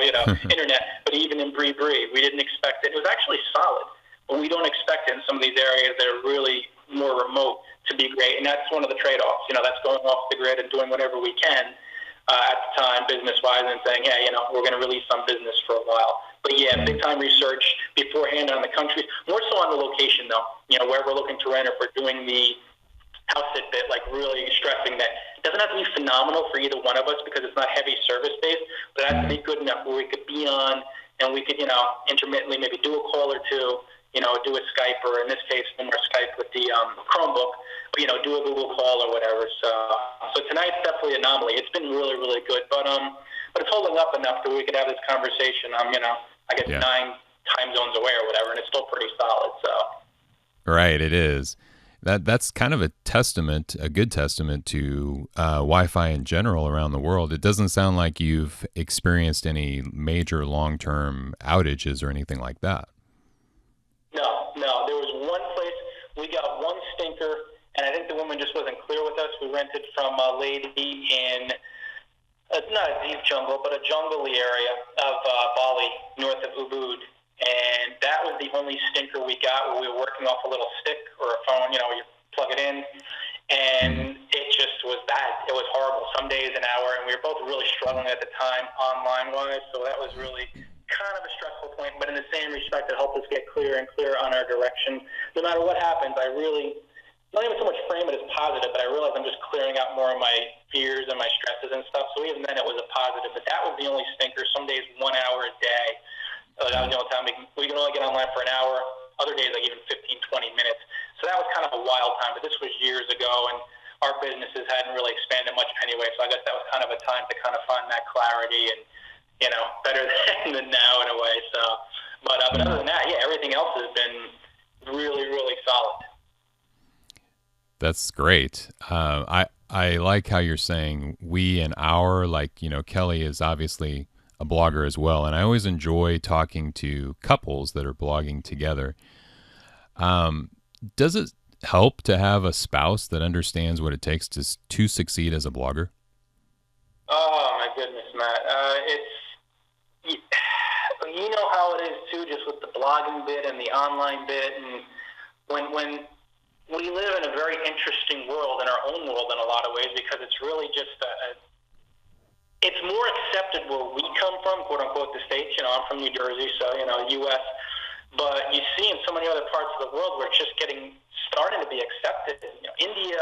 internet. But even in Bree, we didn't expect it. It was actually solid, but we don't expect it in some of these areas that are really more remote to be great. And that's one of the trade-offs. That's going off the grid and doing whatever we can at the time, business-wise, and saying, hey, we're going to release some business for a while. But yeah, big-time research beforehand on the countries, more so on the location, though. Where we're looking to rent, if we're doing the house sit bit, really stressing that it doesn't have to be phenomenal for either one of us because it's not heavy service-based, but it has to be good enough where we could be on and we could, intermittently maybe do a call or two, do a Skype, or in this case, no more Skype with the Chromebook, do a Google call or whatever. So tonight's definitely an anomaly. It's been really, really good, but it's holding up enough that we could have this conversation. I guess 9 time zones away or whatever, and it's still pretty solid. So. Right, it is. That's kind of a good testament to Wi-Fi in general around the world. It doesn't sound like you've experienced any major long-term outages or anything like that. No. There was one place we got one stinker, and I think the woman just wasn't clear with us. We rented from a lady in it's not a deep jungle, but a jungly area of Bali, north of Ubud. And that was the only stinker we got, where we were working off a little stick or a phone, you plug it in. And it just was bad. It was horrible. Some days an hour, and we were both really struggling at the time online-wise. So that was really kind of a stressful point. But in the same respect, it helped us get clearer and clearer on our direction. No matter what happens, I really, not even so much frame it as positive, but I realized I'm just clearing out more of my fears and my stresses and stuff. So even then it was a positive. But that was the only stinker. Some days 1 hour a day. That was the only time we can only get online for an hour. Other days, even 15, 20 minutes. So that was kind of a wild time. But this was years ago, and our businesses hadn't really expanded much anyway. So I guess that was kind of a time to kind of find that clarity and, better than now in a way. So, but other than that, everything else has been really, really solid. That's great. I like how you're saying we and our, Kelly is obviously a blogger as well, and I always enjoy talking to couples that are blogging together. Does it help to have a spouse that understands what it takes to succeed as a blogger? Oh my goodness, Matt. You know how it is too, just with the blogging bit and the online bit, and when we live in a very interesting world, in our own world in a lot of ways, because it's really just it's more accepted where we come from, quote unquote, the States. I'm from New Jersey, so, U.S. But you see in so many other parts of the world where it's just starting to be accepted. India,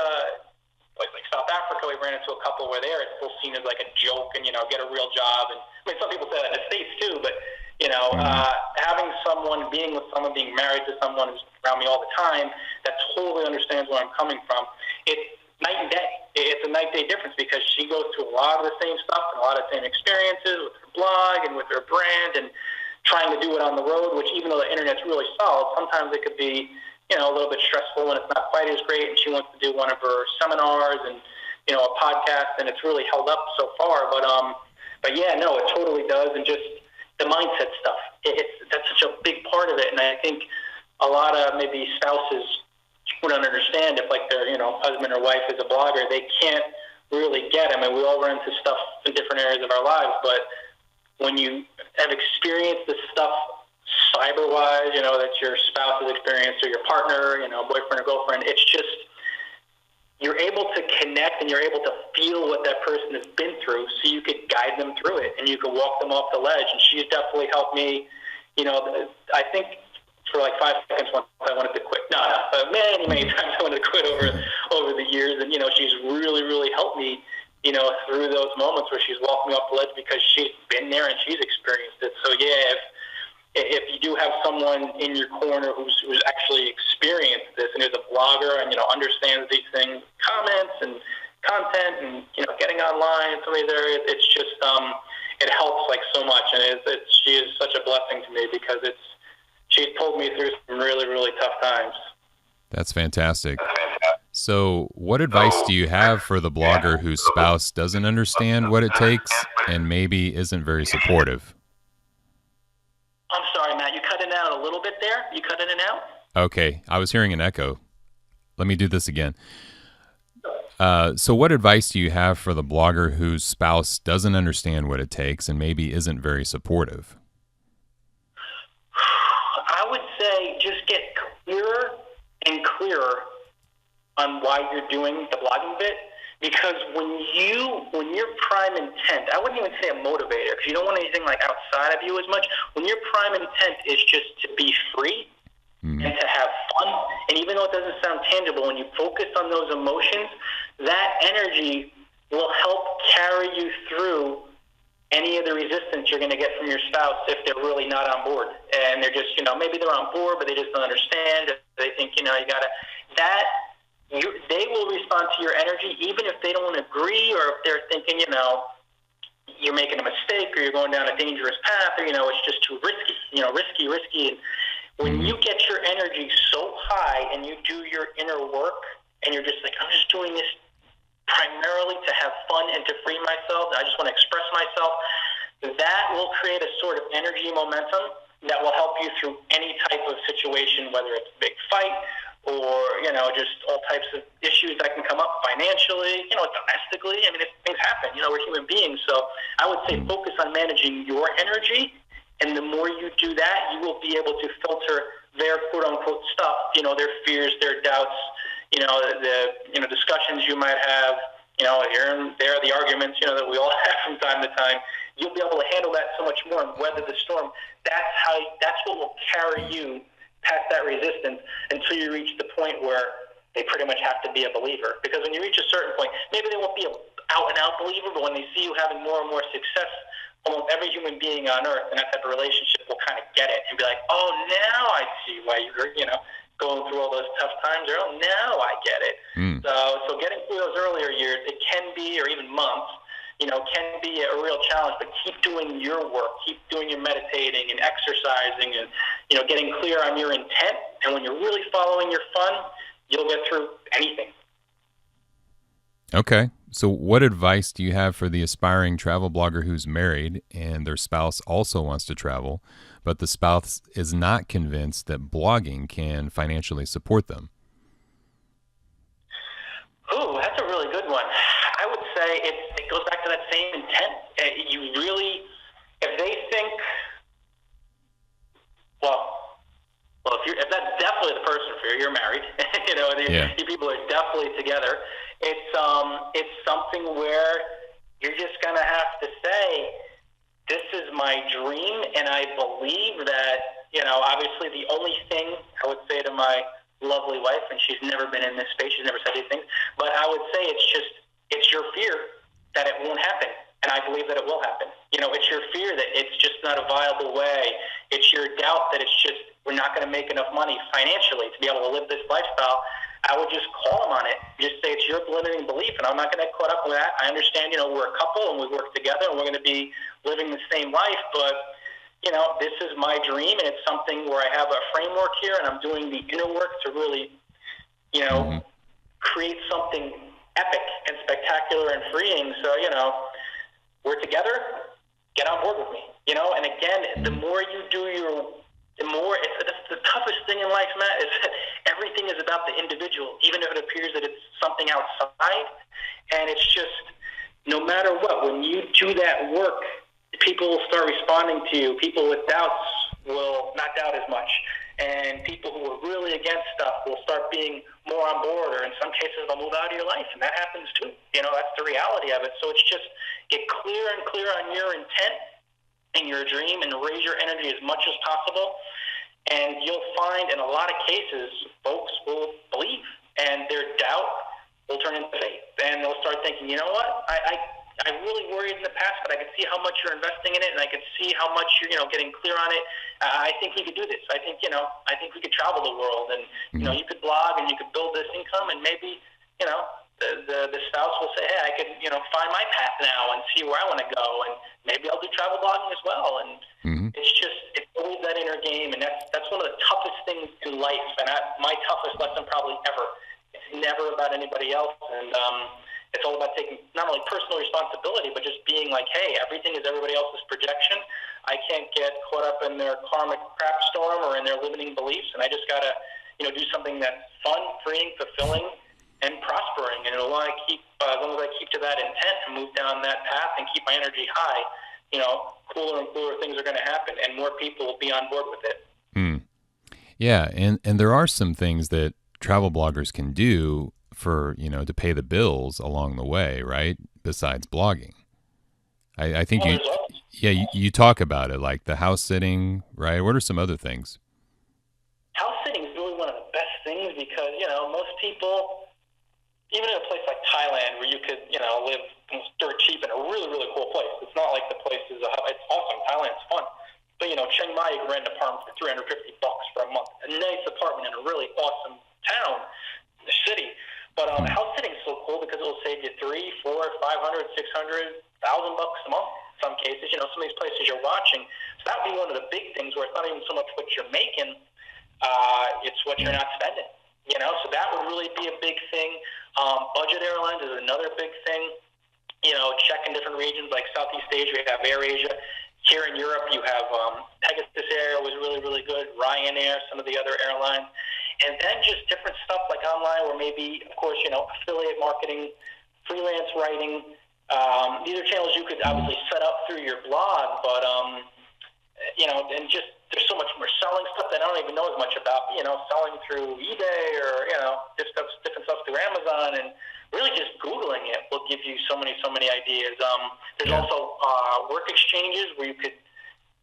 like South Africa, we ran into a couple where there it's still seen as like a joke and, get a real job. And I mean, some people say that in the States too, but, having someone, being with someone, being married to someone who's around me all the time that totally understands where I'm coming from, it's night and day. It's a night-day difference because she goes through a lot of the same stuff and a lot of the same experiences with her blog and with her brand and trying to do it on the road, which even though the internet's really solid, sometimes it could be, a little bit stressful when it's not quite as great, and she wants to do one of her seminars and, a podcast, and it's really held up so far. But yeah, no, it totally does, and just the mindset stuff. That's such a big part of it, and I think a lot of maybe spouses wouldn't understand if, like, their, husband or wife is a blogger. They can't really get it. I mean, we all run into stuff in different areas of our lives, but when you have experienced this stuff cyber-wise, that your spouse has experienced or your partner, boyfriend or girlfriend, it's just you're able to connect and you're able to feel what that person has been through so you could guide them through it and you could walk them off the ledge. And she's definitely helped me, I think for like 5 seconds once I wanted to quit. No, many times I wanted to quit over the years. And, she's really, really helped me, through those moments where she's walked me off the ledge because she's been there and she's experienced it. So, yeah, if you do have someone in your corner who's actually experienced this and is a blogger and, understands these things, comments and content and, getting online in some of these areas, it's just, it helps like so much. And she is such a blessing to me because she's pulled me through some really, really tough times. That's fantastic. So what advice do you have for the blogger whose spouse doesn't understand what it takes and maybe isn't very supportive? I'm sorry, Matt, you cut in and out a little bit there. You cut in and out? Okay, I was hearing an echo. Let me do this again. So what advice do you have for the blogger whose spouse doesn't understand what it takes and maybe isn't very supportive? I would say just get clearer and clearer on why you're doing the blogging bit. Because when your prime intent, I wouldn't even say a motivator, because you don't want anything like outside of you as much. When your prime intent is just to be free and to have fun, and even though it doesn't sound tangible, when you focus on those emotions, that energy will help carry you through any of the resistance you're going to get from your spouse if they're really not on board. And they're just, maybe they're on board, but they just don't understand. They think, you got to, they will respond to your energy even if they don't agree or if they're thinking, you're making a mistake or you're going down a dangerous path or, it's just too risky, risky. And when you get your energy so high and you do your inner work and you're just like, I'm just doing this primarily to have fun and to free myself, I just want to express myself, that will create a sort of energy momentum that will help you through any type of situation, whether it's a big fight or, just all types of issues that can come up financially, domestically. I mean, things happen, we're human beings. So I would say focus on managing your energy. And the more you do that, you will be able to filter their quote unquote stuff, their fears, their doubts, the discussions you might have, here and there, the arguments, that we all have from time to time. You'll be able to handle that so much more and weather the storm. That's what will carry you past that resistance until you reach the point where they pretty much have to be a believer. Because when you reach a certain point, maybe they won't be an out-and-out believer, but when they see you having more and more success, almost every human being on earth in that type of relationship will kind of get it and be like, oh, now I see why you're, going through all those tough times. Or, oh, now I get it. So getting through those earlier years, it can be, or even months, can be a real challenge, but keep doing your work, keep doing your meditating and exercising and, getting clear on your intent. And when you're really following your fun, you'll get through anything. Okay. So what advice do you have for the aspiring travel blogger who's married and their spouse also wants to travel, but the spouse is not convinced that blogging can financially support them? Ooh, that's a really good one. I would say it goes back to that same intent. You really, if they think, if that's definitely the person for you, you're married, you people are definitely together. It's something where you're just going to have to say, this is my dream, and I believe that, obviously the only thing I would say to my lovely wife, and she's never been in this space. She's never said these things. But I would say it's your fear that it won't happen. And I believe that it will happen. It's your fear that it's just not a viable way. It's your doubt that we're not going to make enough money financially to be able to live this lifestyle. I would just call them on it. Just say it's your limiting belief, and I'm not going to get caught up with that. I understand, we're a couple and we work together and we're going to be living the same life, but this is my dream, and it's something where I have a framework here, and I'm doing the inner work to really, create something epic and spectacular and freeing. So, we're together. Get on board with me. And again, the more you do the more it's the toughest thing in life, Matt, is that everything is about the individual, even if it appears that it's something outside. And it's just, no matter what, when you do that work, people will start responding to you. People with doubts will not doubt as much. And people who are really against stuff will start being more on board, or in some cases they'll move out of your life, and that happens too. That's the reality of it. So it's just get clear and clear on your intent and your dream, and raise your energy as much as possible. And you'll find in a lot of cases, folks will believe, and their doubt will turn into faith. And they'll start thinking, you know what, I really worried in the past, but I could see how much you're investing in it, and I could see how much you're, getting clear on it. I think we could do this. I think we could travel the world, and, you could blog, and you could build this income, and maybe, the spouse will say, hey, I could, find my path now and see where I want to go, and maybe I'll do travel blogging as well. And it's always that inner game, and that's one of the toughest things in life, and my toughest lesson probably ever. It's never about anybody else, and it's all about taking not only personal responsibility, but just being like, hey, everything is everybody else's projection. I can't get caught up in their karmic crap storm or in their limiting beliefs, and I just got to, do something that's fun, freeing, fulfilling, and prospering. And as long as I keep to that intent and move down that path and keep my energy high, cooler and cooler things are going to happen, and more people will be on board with it. Yeah, and there are some things that travel bloggers can do for, to pay the bills along the way, right? Besides blogging. I think you talk about it, like the house sitting, right? What are some other things? House sitting is really one of the best things because, most people, even in a place like Thailand where you could, live dirt cheap in a really, really cool place. It's not like the place it's awesome. Thailand's fun. But, Chiang Mai, you can rent an apartment for $350 for a month. A nice apartment in a really awesome town, the city. But house sitting is so cool because it will save you $300, $400, $500, $600, $1,000 a month in some cases. Some of these places you're watching. So that would be one of the big things where it's not even so much what you're making, it's what you're not spending. So that would really be a big thing. Budget airlines is another big thing. Check in different regions like Southeast Asia, we have AirAsia. Here in Europe, you have Pegasus Air was really, really good, Ryanair, some of the other airlines. And then just different stuff like online where maybe, of course, affiliate marketing, freelance writing. These are channels you could obviously set up through your blog, but, and just there's so much more selling stuff that I don't even know as much about, selling through eBay or, different stuff through Amazon, and really just Googling it will give you so many ideas. There's also work exchanges where you could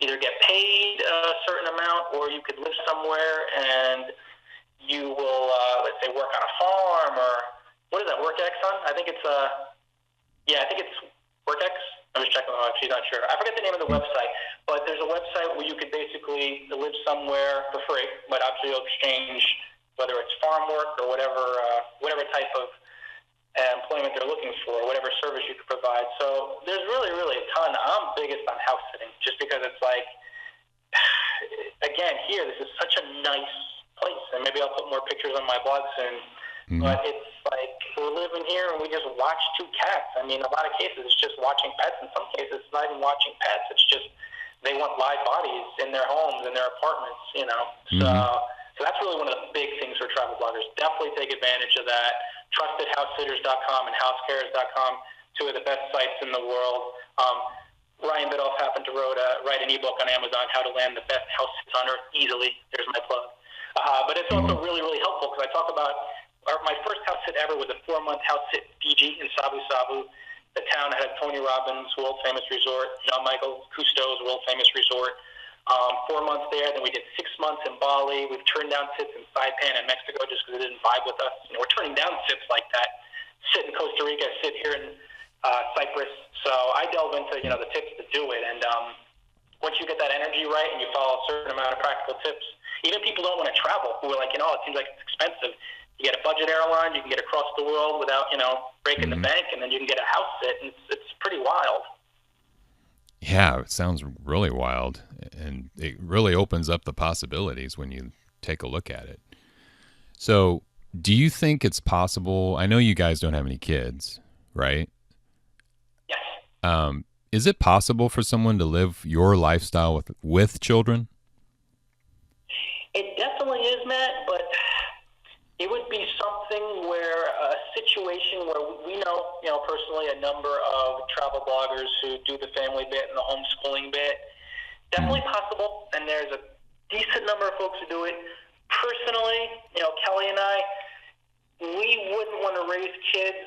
either get paid a certain amount or you could live somewhere and you will, let's say, work on a farm or what is that, WorkX on? I think it's WorkX. I'm just checking. I'm actually not sure. I forget the name of the website, but there's a website where you could basically live somewhere for free, but obviously you'll exchange whether it's farm work or whatever type of employment they're looking for, whatever service you could provide. So there's really, really a ton. I'm biggest on house sitting just because it's like, again, here, this is such a nice place, and maybe I'll put more pictures on my blog soon. But it's like we're living here and we just watch two cats. I mean, a lot of cases it's just watching pets. In some cases, it's not even watching pets. It's just they want live bodies in their homes, in their apartments, So that's really one of the big things for travel bloggers. Definitely take advantage of that. TrustedHouseSitters.com and HouseCares.com, two of the best sites in the world. Ryan Biddulph happened to write an ebook on Amazon, How to Land the Best House Sits on Earth Easily. There's my plug. But it's also really, really helpful because I talk about my first house sit ever was a 4-month house sit Fiji in Sabu Sabu, the town that had Tony Robbins' world famous resort, Jean-Michel Cousteau's world famous resort. 4 months there. Then we did 6 months in Bali. We've turned down SIPs in Saipan and Mexico just because it didn't vibe with us. We're turning down SIPs like that. Sit in Costa Rica, sit here in Cyprus. So I delve into, the tips to do it. And once you get that energy right and you follow a certain amount of practical tips, even people don't want to travel who are like, it seems like it's expensive. You get a budget airline, you can get across the world without, breaking the bank, and then you can get a house sit, and it's pretty wild. Yeah, it sounds really wild, and it really opens up the possibilities when you take a look at it. So, do you think it's possible? I know you guys don't have any kids, right? Yes. Is it possible for someone to live your lifestyle with children? It definitely is, Matt, but it would be something where a situation where we know, personally a number of travel bloggers who do the family bit and the homeschooling bit. Definitely possible, and there's a decent number of folks who do it. Personally, Kelly and I, we wouldn't want to raise kids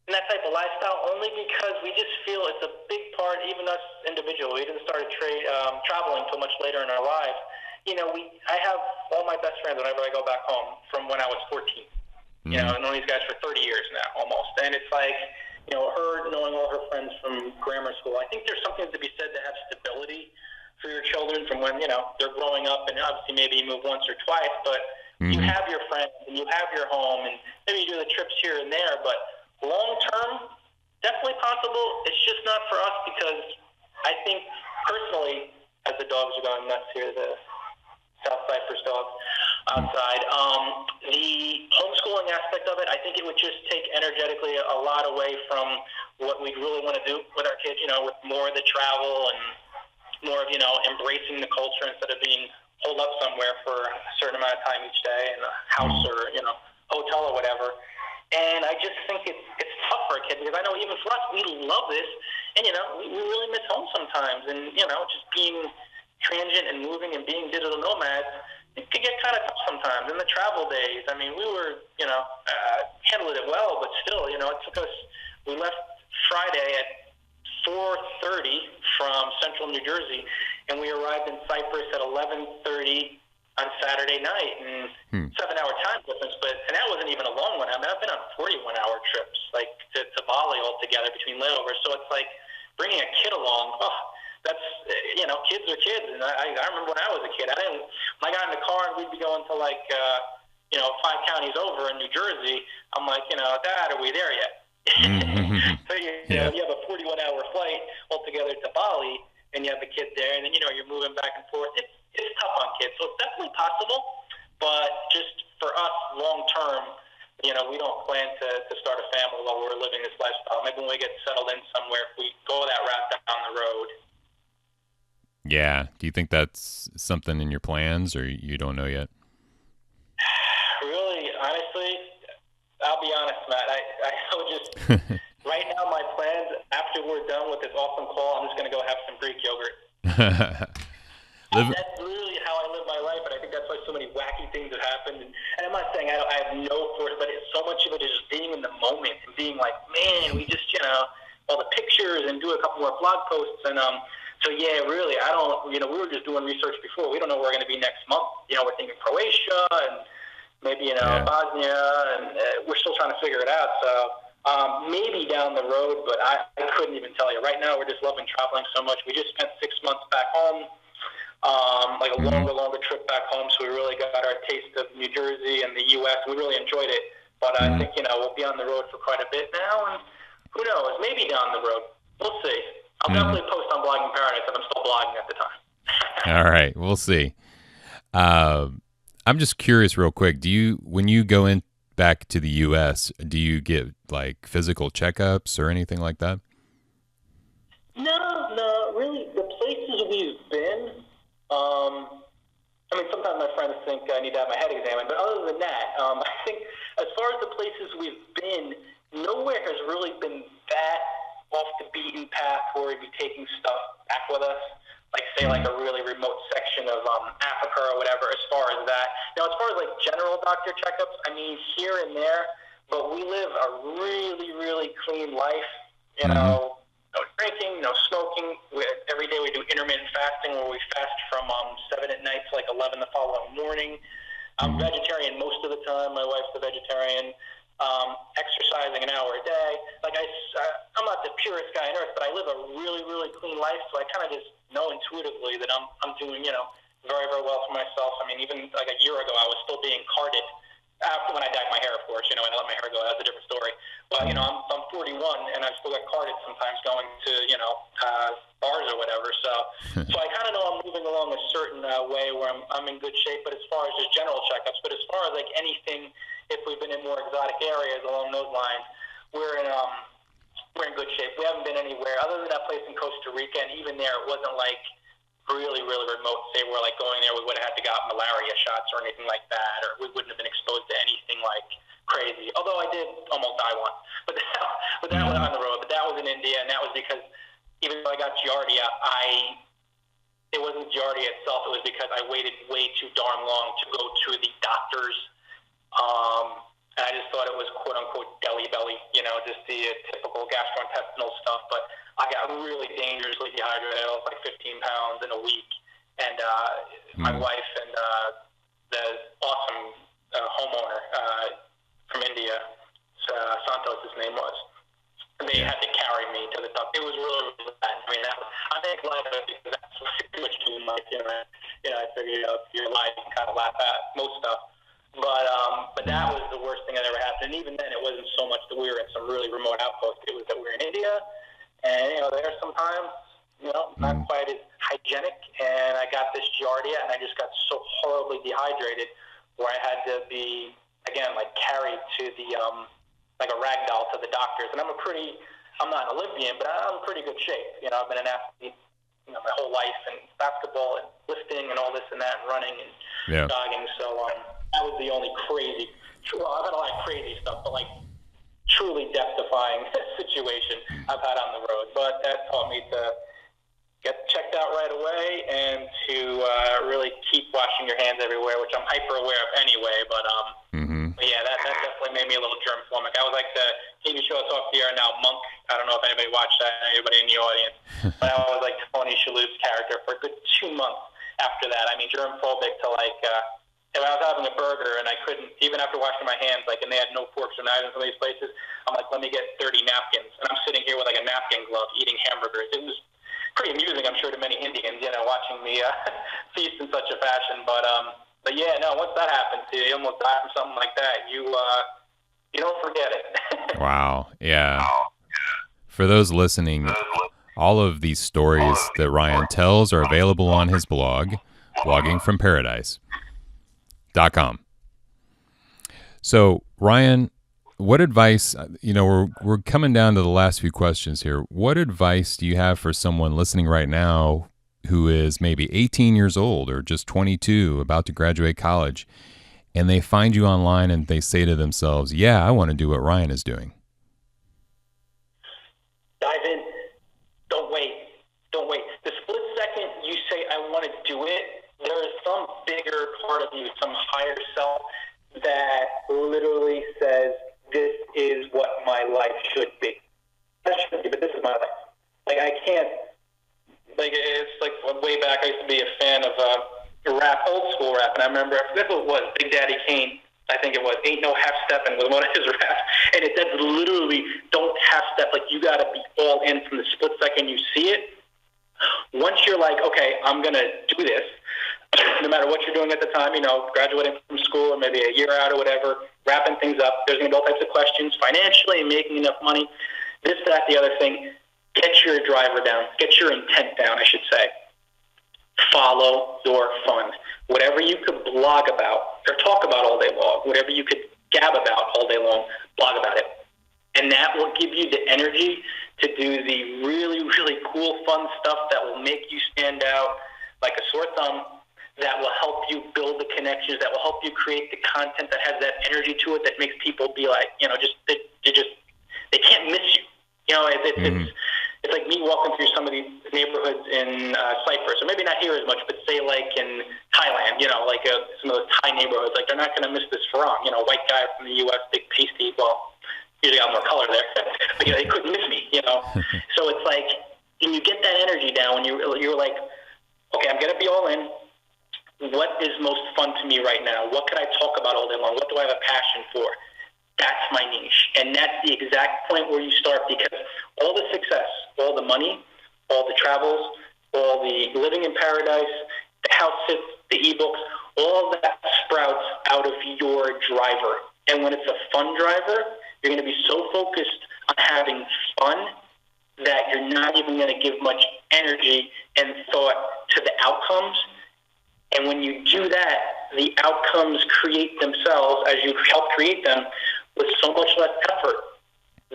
in that type of lifestyle only because we just feel it's a big part, even us individually. We didn't start traveling until much later in our lives. I have all my best friends whenever I go back home from when I was 14. I've known these guys for 30 years now, almost. And it's like, her knowing all her friends from grammar school. I think there's something to be said to have stability for your children from when, they're growing up, and obviously maybe you move once or twice, but you have your friends and you have your home, and maybe you do the trips here and there, but long term, definitely possible. It's just not for us because I think personally, as the dogs are going nuts here, the South Cyprus dogs outside, the homeschooling aspect of it, I think it would just take energetically a lot away from what we really want to do with our kids, with more of the travel and more of, embracing the culture instead of being holed up somewhere for a certain amount of time each day in a house or, hotel or whatever. And I just think it's tough for a kid because I know even for us, we love this, and we really miss home sometimes, and just being transient and moving and being digital nomads, it could get kind of tough sometimes. In the travel days, I mean, we were handled it well, but still, it took us. We left Friday at 4:30 from Central New Jersey, and we arrived in Cyprus at 11:30 on Saturday night, and 7-hour time difference, and that wasn't even a long one. I mean, I've been on 41-hour trips, like to Bali altogether between layovers. So it's like bringing a kid along. Oh, that's kids are kids, and I remember when I was a kid, I got in the car and we'd be going to 5 counties over in New Jersey. I'm like, Dad, are we there yet? So you have a 41-hour flight altogether to Bali, and you have the kid there, and then you're moving back and forth. It's tough on kids, so it's definitely possible. But just for us, long term, we don't plan to start a family while we're living this lifestyle. Maybe when we get settled in somewhere, if we go that route down the road. Yeah. Do you think that's something in your plans, or you don't know yet? Really, honestly, I'll be honest, Matt. I would just right now my plans after we're done with this awesome call, I'm just going to go have some Greek yogurt. That's really how I live my life, and I think that's why so many wacky things have happened. And I'm not saying I have no force, but so much of it is just being in the moment and being like, man, we just, all the pictures and do a couple more blog posts. And so, yeah, really, I don't, we were just doing research before. We don't know where we're going to be next month. We're thinking Croatia and maybe, Bosnia, and we're still trying to figure it out. So maybe down the road, but I couldn't even tell you. Right now, we're just loving traveling so much. We just spent 6 months back home. Like a longer trip back home, so we really got our taste of New Jersey and the U.S. We really enjoyed it, but I think we'll be on the road for quite a bit now, and who knows, maybe down the road, we'll see. I'll definitely post on Blogging Paradise if I'm still blogging at the time. All right, we'll see. I'm just curious, real quick. When you go in back to the U.S., do you get like physical checkups or anything like that? No, really. The places we've been. Sometimes my friends think I need to have my head examined, but other than that, I think as far as the places we've been, nowhere has really been that off the beaten path where we'd be taking stuff back with us, like say like a really remote section of Africa or whatever. As far as that, now as far as like general doctor checkups, here and there, but we live a really, really clean life. No drinking, no smoking. Every day we do intermittent fasting, where we fast from 7 at night to like 11 the following morning. I'm vegetarian most of the time. My wife's a vegetarian. Exercising an hour a day. Like I'm not the purest guy on earth, but I live a really, really clean life, so I kind of just know intuitively that I'm doing, very, very well for myself. I mean, even like a year ago, I was still being carded. After when I dyed my hair, of course, and I let my hair go. That's a different story. But I'm 41, and I still get carded sometimes going to bars or whatever. So I kind of know I'm moving along a certain way where I'm in good shape. But as far as just general checkups, but as far as like anything, if we've been in more exotic areas along those lines, we're in good shape. We haven't been anywhere other than that place in Costa Rica, and even there, it wasn't like really, really remote. Say we're like going there, we would have had to got malaria shots or anything like that, or we wouldn't have been exposed to anything like crazy. Although I did almost die once, but that was on the road. But that was in India, and that was because even though I got Giardia, it wasn't Giardia itself. It was because I waited way too darn long to go to the doctors. And I just thought it was quote unquote deli belly, just the typical gastrointestinal stuff. But I got really dangerously dehydrated. I lost like 15 pounds in a week. And my wife and the awesome homeowner from India, Santos, his name was, they had to carry me to the doctor. It was really, really bad. I mean, I think life because that's pretty much doing life. I figured if you're alive, you can kind of laugh at most stuff. But that was the worst thing that ever happened. And even then, it wasn't so much that we were in some really remote outpost. It was that we were in India, and there sometimes, not quite as hygienic. And I got this Giardia, and I just got so horribly dehydrated, where I had to be again like carried to the like a rag doll to the doctors. And I'm not an Olympian, but I'm in pretty good shape. I've been an athlete, my whole life, and basketball and lifting and all this and that, and running and jogging. So that was the only crazy. Well, I've had a lot of crazy stuff, but like truly death-defying situation I've had on the road. But that taught me to get checked out right away and to really keep washing your hands everywhere, which I'm hyper aware of anyway. But yeah, that definitely made me a little germ-phobic. I was like the TV show that's off the air now, Monk. I don't know if anybody watched that, anybody in the audience. But I was like Tony Shalhoub's character for a good 2 months after that. I mean, germ-phobic to like... if I was having a burger and I couldn't, even after washing my hands, like, and they had no forks or knives in some of these places, I'm like, let me get 30 napkins. And I'm sitting here with like a napkin glove eating hamburgers. It was pretty amusing, I'm sure, to many Indians, watching me feast in such a fashion. But yeah, no, once that happens to you, you almost die from something like that, you don't forget it. Wow. Yeah. For those listening, all of these stories that Ryan tells are available on his blog, bloggingfromparadise.com. So, Ryan, what advice, we're coming down to the last few questions here. What advice do you have for someone listening right now who is maybe 18 years old or just 22, about to graduate college, and they find you online and they say to themselves, yeah, I want to do what Ryan is doing? Dive in. Don't wait. The split second you say, I want to do it, there is some bigger part of you, some higher self that literally says, this is what my life should be. Not should be, but this is my life. Like, I can't, like, it's like way back, I used to be a fan of rap, old school rap, and I remember, I forget what it was, Big Daddy Kane, I think it was, Ain't No Half Steppin' was one of his raps, and that's literally, don't half step, like, you gotta be all in from the split second you see it. Once you're like, okay, I'm gonna do this, no matter what you're doing at the time, graduating from school or maybe a year out or whatever, wrapping things up, there's going to be all types of questions, financially, making enough money, this, that, the other thing. Get your driver down. Get your intent down, I should say. Follow your fun. Whatever you could blog about or talk about all day long, whatever you could gab about all day long, blog about it. And that will give you the energy to do the really, really cool, fun stuff that will make you stand out like a sore thumb, that will help you build the connections, that will help you create the content that has that energy to it, that makes people be like, they can't miss you. It's like me walking through some of these neighborhoods in Cyprus, or maybe not here as much, but say like in Thailand, some of those Thai neighborhoods, like they're not going to miss this Farang, white guy from the U.S., big pasty, well, usually got more color there, but they couldn't miss me, So it's like, and you get that energy down when you're like, okay, I'm going to be all in. What is most fun to me right now? What can I talk about all day long? What do I have a passion for? That's my niche. And that's the exact point where you start, because all the success, all the money, all the travels, all the living in paradise, the house sits, the ebooks, all of that sprouts out of your driver. And when it's a fun driver, you're going to be so focused on having fun that you're not even going to give much energy and thought to the outcomes. And when you do that, the outcomes create themselves as you help create them with so much less effort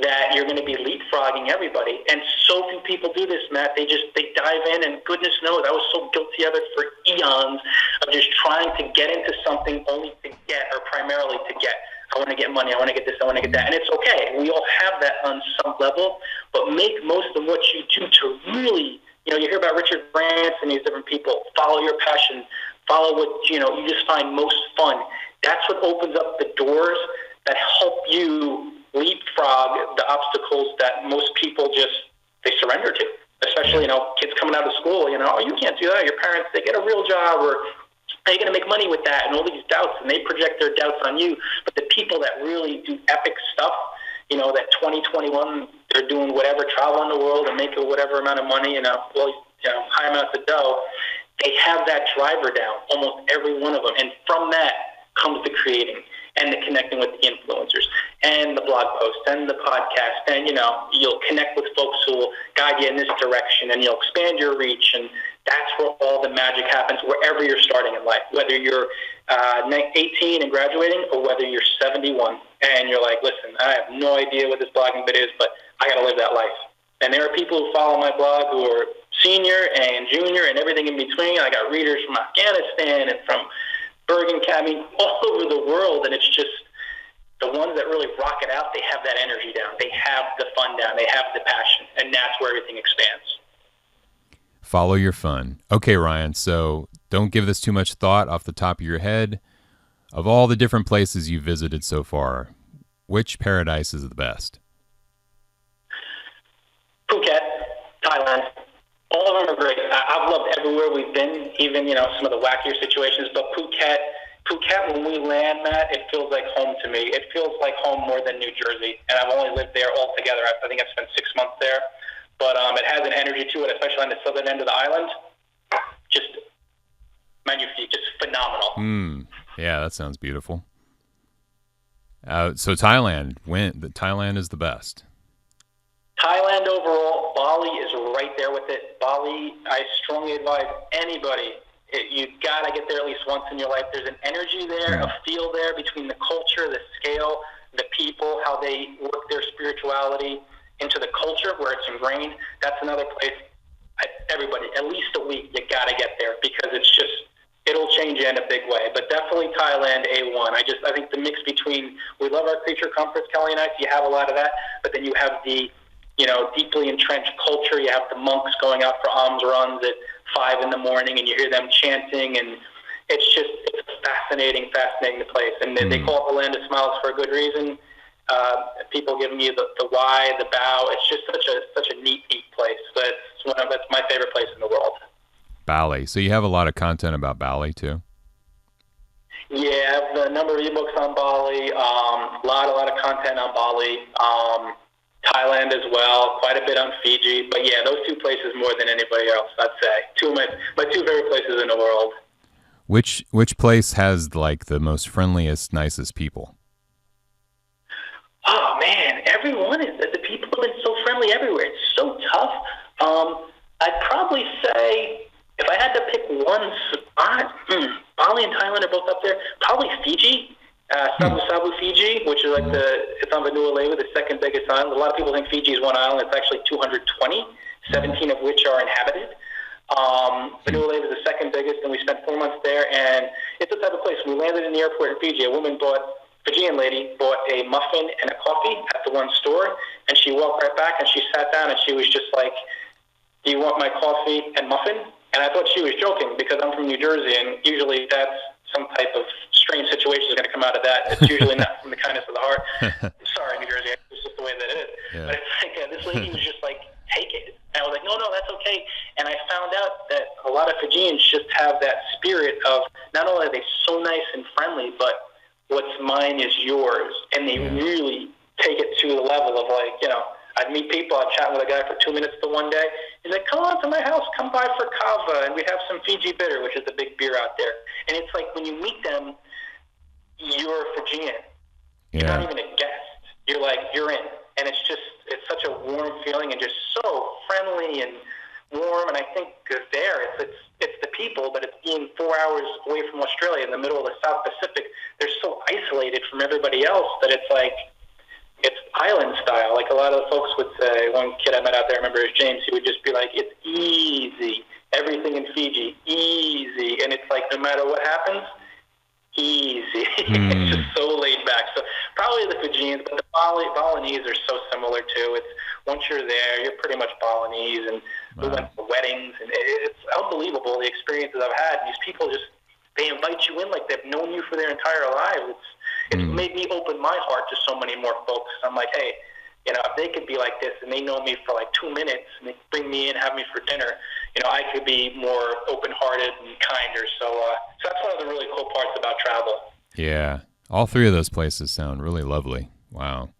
that you're going to be leapfrogging everybody. And so few people do this, Matt. They dive in, and goodness knows I was so guilty of it for eons, of just trying to get into something only to get, or primarily to get. I want to get money, I want to get this, I want to get that. And it's okay. We all have that on some level, but make most of what you do to really, you hear about Richard Branson and these different people. Follow your passion. Follow what, you just find most fun. That's what opens up the doors that help you leapfrog the obstacles that most people they surrender to. Especially, kids coming out of school, oh, you can't do that. Your parents, they get a real job, or are you going to make money with that? And all these doubts, and they project their doubts on you. But the people that really do epic stuff, that 2021, they're doing whatever, traveling the world and making whatever amount of money, high amounts of dough, they have that driver down, almost every one of them. And from that comes the creating and the connecting with the influencers and the blog posts and the podcast. And, you'll connect with folks who will guide you in this direction, and you'll expand your reach. And that's where all the magic happens, wherever you're starting in life, whether you're 18 and graduating, or whether you're 71 and you're like, listen, I have no idea what this blogging bit is, but I got to live that life. And there are people who follow my blog who are senior and junior and everything in between. I got readers from Afghanistan and from Bergen County, all over the world, and it's just the ones that really rock it out, they have that energy down. They have the fun down. They have the passion, and that's where everything expands. Follow your fun. Okay, Ryan, so don't give this too much thought off the top of your head. Of all the different places you've visited so far, which paradise is the best? Phuket, Thailand. All of them are great. I've loved everywhere we've been, even, some of the wackier situations. But Phuket, when we land, Matt, it feels like home to me. It feels like home more than New Jersey. And I've only lived there altogether. I think I've spent 6 months there. But it has an energy to it, especially on the southern end of the island. Just magnifique, just phenomenal. Yeah, that sounds beautiful. So Thailand, Thailand is the best. Thailand overall, Bali is right there with it. Bali, I strongly advise anybody, you got to get there at least once in your life. There's an energy there, a feel there between the culture, the scale, the people, how they work their spirituality into the culture where it's ingrained. That's another place. Everybody, at least a week, you got to get there, because it'll change you in a big way. But definitely Thailand, A1. I think the mix between, we love our creature comforts, Kelly and I, so you have a lot of that, but then you have the deeply entrenched culture. You have the monks going out for alms runs at 5 a.m, and you hear them chanting, and it's a fascinating place. And they call it the land of smiles for a good reason. People giving you the why, the bow. It's just such a neat place. But that's my favorite place in the world. Bali. So you have a lot of content about Bali too? Yeah, I have a number of ebooks on Bali. A lot of content on Bali. Thailand as well, quite a bit on Fiji. But yeah, those two places more than anybody else, I'd say. Two of my two favorite places in the world. Which place has like the most friendliest, nicest people? Oh man, everyone is. The people have been so friendly everywhere. It's so tough. I'd probably say, if I had to pick one spot, Bali and Thailand are both up there. Probably Fiji. Sabu, Fiji, which is like it's on Biddulph, the second biggest island. A lot of people think Fiji is one island. It's actually 220, 17 of which are inhabited. Biddulph is the second biggest, and we spent 4 months there. And it's the type of place. When we landed in the airport in Fiji, Fijian lady bought a muffin and a coffee at the one store, and she walked right back and she sat down and she was just like, "Do you want my coffee and muffin?" And I thought she was joking, because I'm from New Jersey, and usually that's some type of strange situation is going to come out of that. It's usually not from the kindness of the heart. Sorry, New Jersey, it's just the way that it is. Yeah. But it's like this lady was just like, "Take it." And I was like, no, and they really take it to the level of like, I'd meet people, I'd chat with a guy for 2 minutes the one day. He's like, come on to my house, come by for kava, and we'd have some Fiji bitter, which is the big beer out there. And it's like when you meet them, you're a Fijian. You're not even a guest. You're like, you're in. And it's such a warm feeling and just so friendly and warm. And I think there, it's the people, but it's being 4 hours away from Australia in the middle of the South Pacific. They're so isolated from everybody else that it's like, it's island style. Like a lot of the folks would say, one kid I met out there, I remember his James, he would just be like, it's easy. Everything in Fiji, easy. And it's like, no matter what happens, easy. It's just so laid back. So probably the Fijians, but the Balinese are so similar too. It's once you're there, you're pretty much Balinese, and we went to weddings, and it's unbelievable the experiences I've had. And these people they invite you in like they've known you for their entire lives. It's made me open my heart to so many more folks. I'm like, hey, if they could be like this and they know me for like 2 minutes and they bring me in, have me for dinner, I could be more open-hearted and kinder. So that's one of the really cool parts about travel. Yeah. All three of those places sound really lovely. Wow.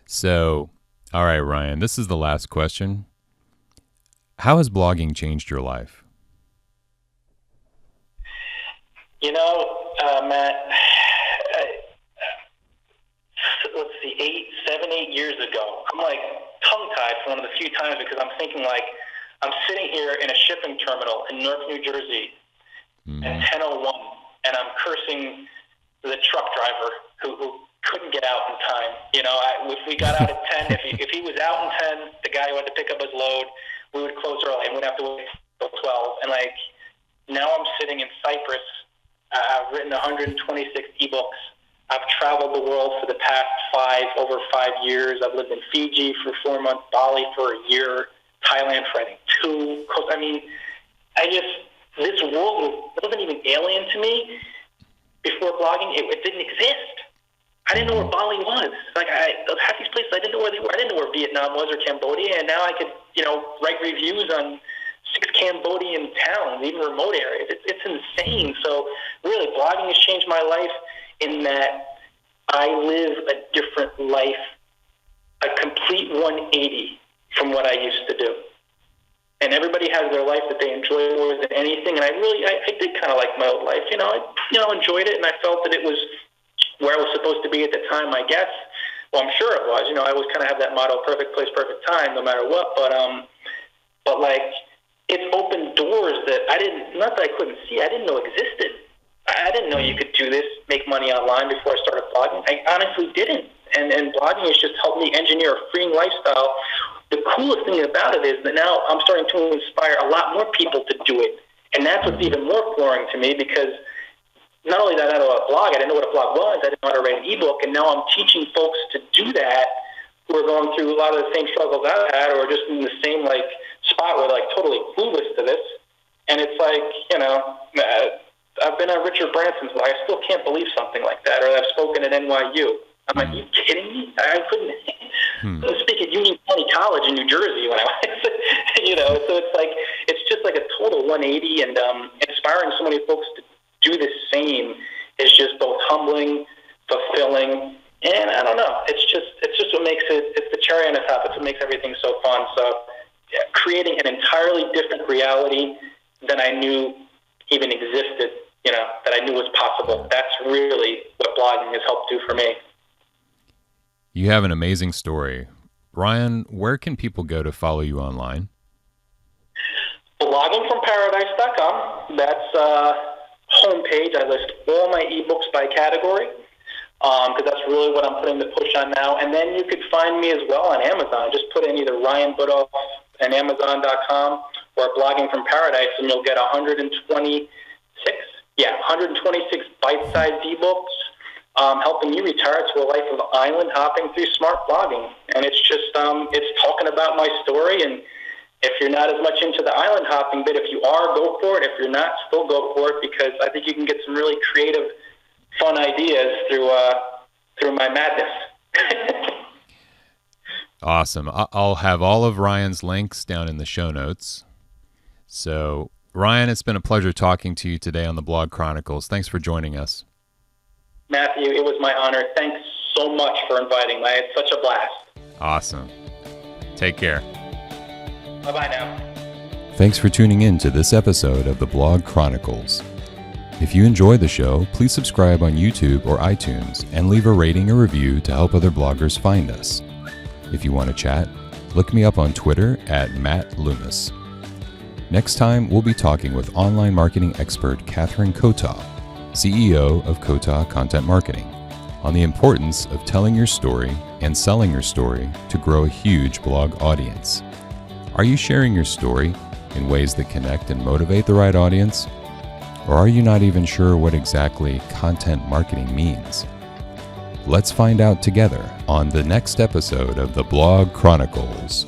So, all right, Ryan, this is the last question. How has blogging changed your life? Matt, let's see, 7, 8 years ago, I'm like tongue-tied for one of the few times because I'm thinking like, I'm sitting here in a shipping terminal in Newark, New Jersey at 10:01, and I'm cursing the truck driver who couldn't get out in time. If we got out at 10, if he was out in 10, the guy who had to pick up his load, we would close early and we'd have to wait till 12. And like, now I'm sitting in Cyprus. I've written 126 ebooks. I've traveled the world for the past over 5 years. I've lived in Fiji for 4 months, Bali for a year, Thailand for I think 2. I mean, this world wasn't even alien to me before blogging. It didn't exist. I didn't know where Bali was. Like half these places, I didn't know where they were. I didn't know where Vietnam was or Cambodia, and now I could, write reviews on 6 Cambodian towns, even remote areas. It's insane. So really, blogging has changed my life in that I live a different life, a complete 180 from what I used to do. And everybody has their life that they enjoy more than anything. And I did kind of like my old life. I enjoyed it, and I felt that it was where I was supposed to be at the time, I guess. Well, I'm sure it was. I always kind of have that motto, perfect place, perfect time, no matter what. But like, it's opened doors that not that I couldn't see, I didn't know existed. I didn't know you could do this, make money online before I started blogging. I honestly didn't. And blogging has just helped me engineer a freeing lifestyle. The coolest thing about it is that now I'm starting to inspire a lot more people to do it. And that's what's even more flooring to me, because not only did I know what a blog, I didn't know what a blog was, I didn't know how to write an ebook, and now I'm teaching folks to do that who are going through a lot of the same struggles I had, or just in the same like spot where they're like totally clueless to this. And it's like, I've been on Richard Branson's blog. I still can't believe something like that. Or I've spoken at NYU. I'm like, are you kidding me? I couldn't speak at Union County College in New Jersey when I was, So it's like, it's just like a total 180, and inspiring so many folks to do the same is just both humbling, fulfilling, and I don't know. It's just what makes it's the cherry on the top. It's what makes everything so fun. So creating an entirely different reality than I knew even existed, that I knew was possible. That's really what blogging has helped do for me. You have an amazing story. Ryan, where can people go to follow you online? Bloggingfromparadise.com. That's homepage. I list all my ebooks by category, because that's really what I'm putting the push on now. And then you could find me as well on Amazon. Just put in either Ryan Biddulph and Amazon.com or Blogging from Paradise, and you'll get 126 bite-sized ebooks helping you retire to a life of island hopping through smart blogging. And it's just it's talking about my story. And if you're not as much into the island hopping bit, if you are, go for it. If you're not, still go for it, because I think you can get some really creative, fun ideas through my madness. Awesome. I'll have all of Ryan's links down in the show notes. So, Ryan, it's been a pleasure talking to you today on the Blog Chronicles. Thanks for joining us. Matthew, it was my honor. Thanks so much for inviting me. It's such a blast. Awesome. Take care. Bye-bye now. Thanks for tuning in to this episode of the Blog Chronicles. If you enjoy the show, please subscribe on YouTube or iTunes and leave a rating or review to help other bloggers find us. If you want to chat, look me up on Twitter at Matt Loomis. Next time, we'll be talking with online marketing expert Catherine Kota, CEO of Kota Content Marketing, on the importance of telling your story and selling your story to grow a huge blog audience. Are you sharing your story in ways that connect and motivate the right audience? Or are you not even sure what exactly content marketing means? Let's find out together on the next episode of the Blog Chronicles.